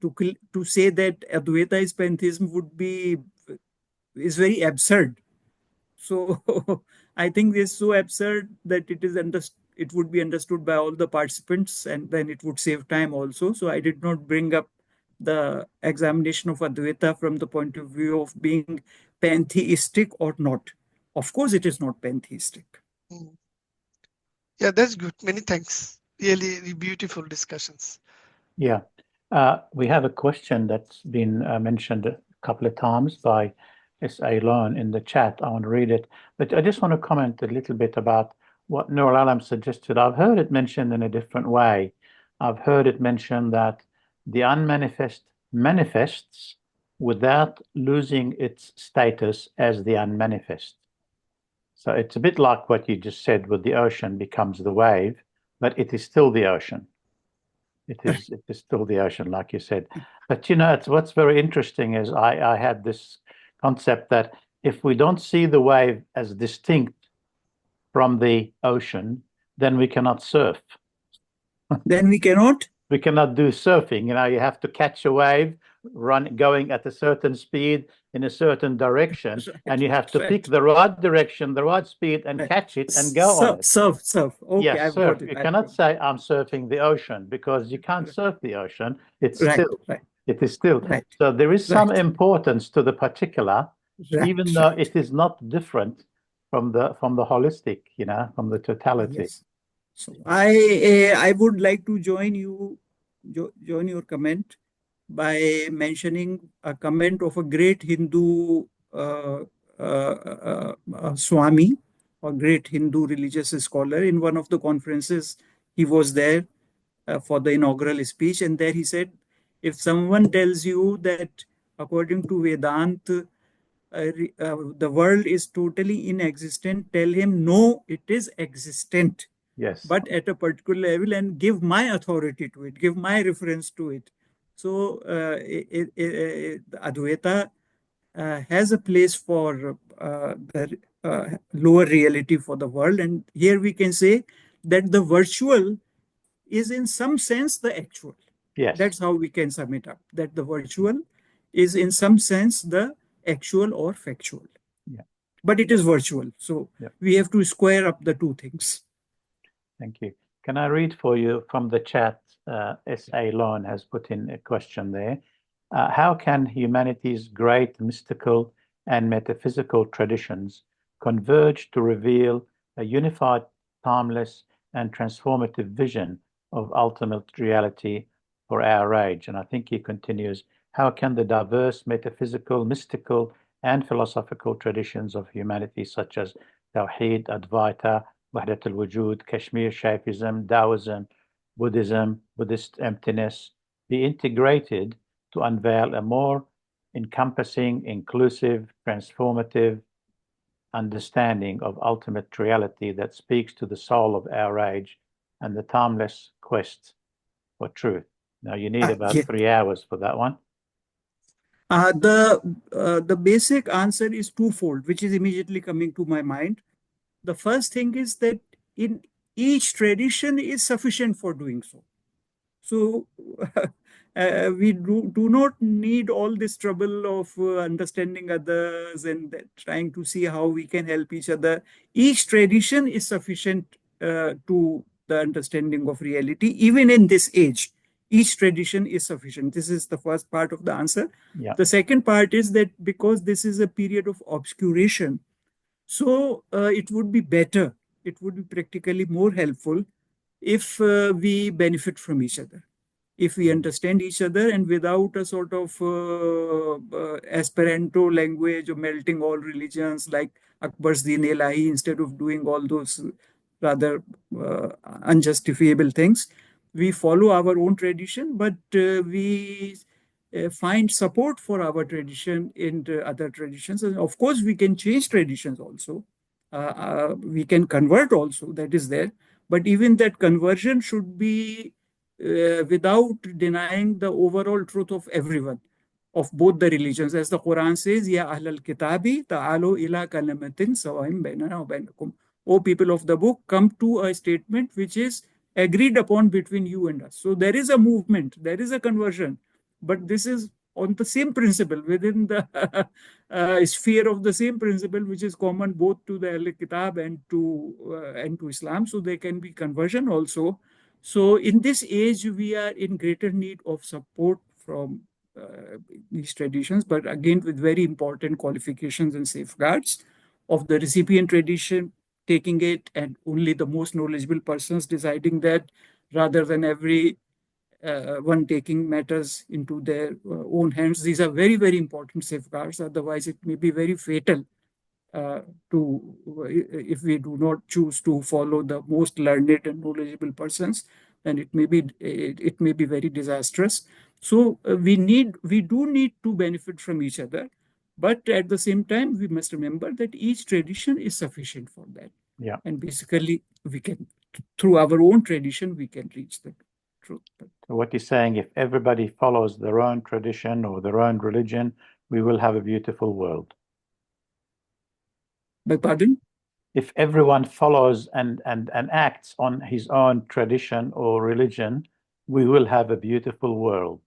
to say that Advaita is pantheism is very absurd. So I think this is so absurd that it would be understood by all the participants, and then it would save time also. So I did not bring up the examination of Advaita from the point of view of being pantheistic or not. Of course, it is not pantheistic. Yeah, that's good. Many thanks. Really beautiful discussions. Yeah. We have a question that's been mentioned a couple of times by S.A. Lone in the chat. I want to read it, but I just want to comment a little bit about what Nur Alam suggested. I've heard it mentioned in a different way. I've heard it mentioned that the unmanifest manifests without losing its status as the unmanifest. So it's a bit like what you just said with the ocean becomes the wave, but it is still the ocean. It is still the ocean, like you said. But what's very interesting is I had this concept that if we don't see the wave as distinct from the ocean, then we cannot surf. Then we cannot? We cannot do surfing. You have to catch a wave, going at a certain speed in a certain direction, and you have to pick the right direction, the right speed, and catch it and go on it. Surf. Okay, yes, I've surf. got it. You cannot say I'm surfing the ocean because you can't surf the ocean. It is still. Right. So there is some importance to the particular, even though it is not different from the holistic, from the totality. Yes. So I would like to join your comment by mentioning a comment of a great Hindu Swami, a great Hindu religious scholar. In one of the conferences, he was there for the inaugural speech, and there he said, if someone tells you that according to Vedanta, the world is totally inexistent, tell him, no, it is existent. Yes. But at a particular level, and give my authority to it, give my reference to it. So Advaita has a place for the lower reality for the world. And here we can say that the virtual is in some sense the actual. Yes. That's how we can sum it up, that the virtual is in some sense the actual or factual. Yeah. But it is virtual. So we have to square up the two things. Thank you. Can I read for you from the chat? S.A. Lone has put in a question there. How can humanity's great mystical and metaphysical traditions converge to reveal a unified, timeless, and transformative vision of ultimate reality for our age? And I think he continues, how can the diverse metaphysical, mystical, and philosophical traditions of humanity, such as Tawhid, Advaita, Wahdat al-Wujud, Kashmir Shaifism, Taoism, Buddhism, Buddhist emptiness, be integrated to unveil a more encompassing, inclusive, transformative understanding of ultimate reality that speaks to the soul of our age and the timeless quest for truth? Now, you need about 3 hours for that one. The basic answer is twofold, which is immediately coming to my mind. The first thing is that in each tradition is sufficient for doing so. So we do not need all this trouble of understanding others and trying to see how we can help each other. Each tradition is sufficient to the understanding of reality, even in this age. Each tradition is sufficient. This is the first part of the answer. Yeah. The second part is that because this is a period of obscuration, so it would be better, it would be practically more helpful if we benefit from each other, if we understand each other, and without a sort of Esperanto language of melting all religions like Akbar's Din-e-Ilahi, instead of doing all those rather unjustifiable things. We follow our own tradition, but we find support for our tradition in the other traditions. And of course, we can change traditions also. We can convert also, that is there. But even that conversion should be without denying the overall truth of everyone, of both the religions. As the Quran says, Ya Ahlal Kitabi, Ta'alu ila kalamatin sawa'im bainana wa bainakum. O people of the book, come to a statement which is agreed upon between you and us. So there is a movement, there is a conversion, but this is on the same principle, within the sphere of the same principle, which is common both to the Ahl Kitab and to Islam. So there can be conversion also. So in this age, we are in greater need of support from these traditions, but again with very important qualifications and safeguards of the recipient tradition taking it, and only the most knowledgeable persons deciding that, rather than every one taking matters into their own hands. These are very, very important safeguards. Otherwise, it may be very fatal if we do not choose to follow the most learned and knowledgeable persons, then it may be very disastrous. So we do need to benefit from each other, but at the same time, we must remember that each tradition is sufficient for that. Yeah. And basically, we can, through our own tradition, we can reach the truth. So what you're saying, if everybody follows their own tradition or their own religion, we will have a beautiful world. Beg pardon? If everyone follows and acts on his own tradition or religion, we will have a beautiful world.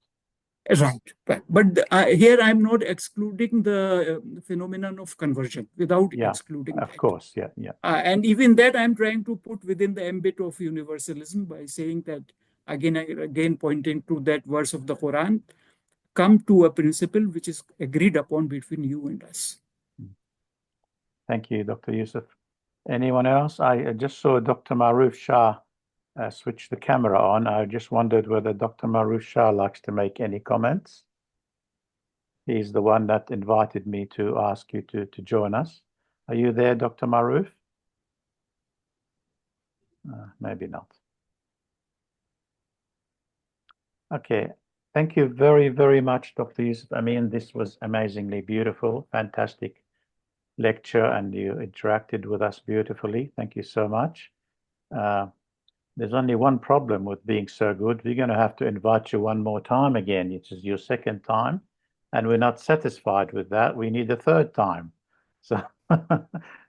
Right. But here I'm not excluding the phenomenon of conversion, without excluding of that. course, yeah. And even that I'm trying to put within the ambit of universalism by saying that, again pointing to that verse of the Quran, come to a principle which is agreed upon between you and us. Thank you, Dr. Yusuf. Anyone else? I just saw Dr. Maruf Shah switch the camera on. I just wondered whether Dr. Maruf Shah likes to make any comments. He's the one that invited me to ask you to join us. Are you there, Dr. Maruf? Maybe not. Okay. Thank you very, very much, Dr. Yusuf Amin. This was amazingly beautiful, fantastic lecture, and you interacted with us beautifully. Thank you so much. There's only one problem with being so good. We're going to have to invite you one more time again. It is your second time, and we're not satisfied with that. We need a third time. So,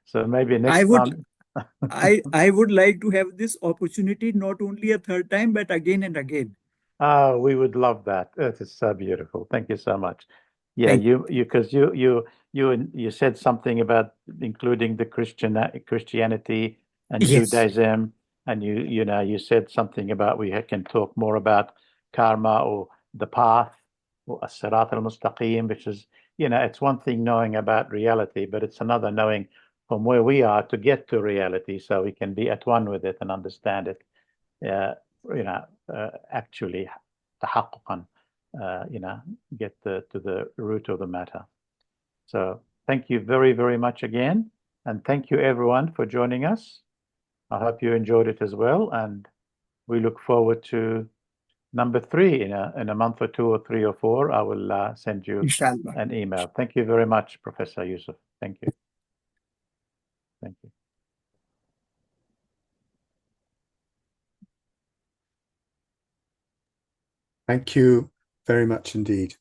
so maybe next time. I would like to have this opportunity not only a third time, but again and again. We would love that. It is so beautiful. Thank you so much. Yeah, because you said something about including the Christianity and Judaism, and you said something about we can talk more about karma or the path or as-sirat al-mustaqim, which is, it's one thing knowing about reality, but it's another knowing from where we are to get to reality, so we can be at one with it and understand it. Actually, tahaqquqan, get to the root of the matter. So thank you very, very much again. And thank you everyone for joining us. I hope you enjoyed it as well. And we look forward to number 3 in a month or 2 or 3 or 4. I will send you an email. Thank you very much, Professor Yusuf. Thank you. Thank you. Thank you very much indeed.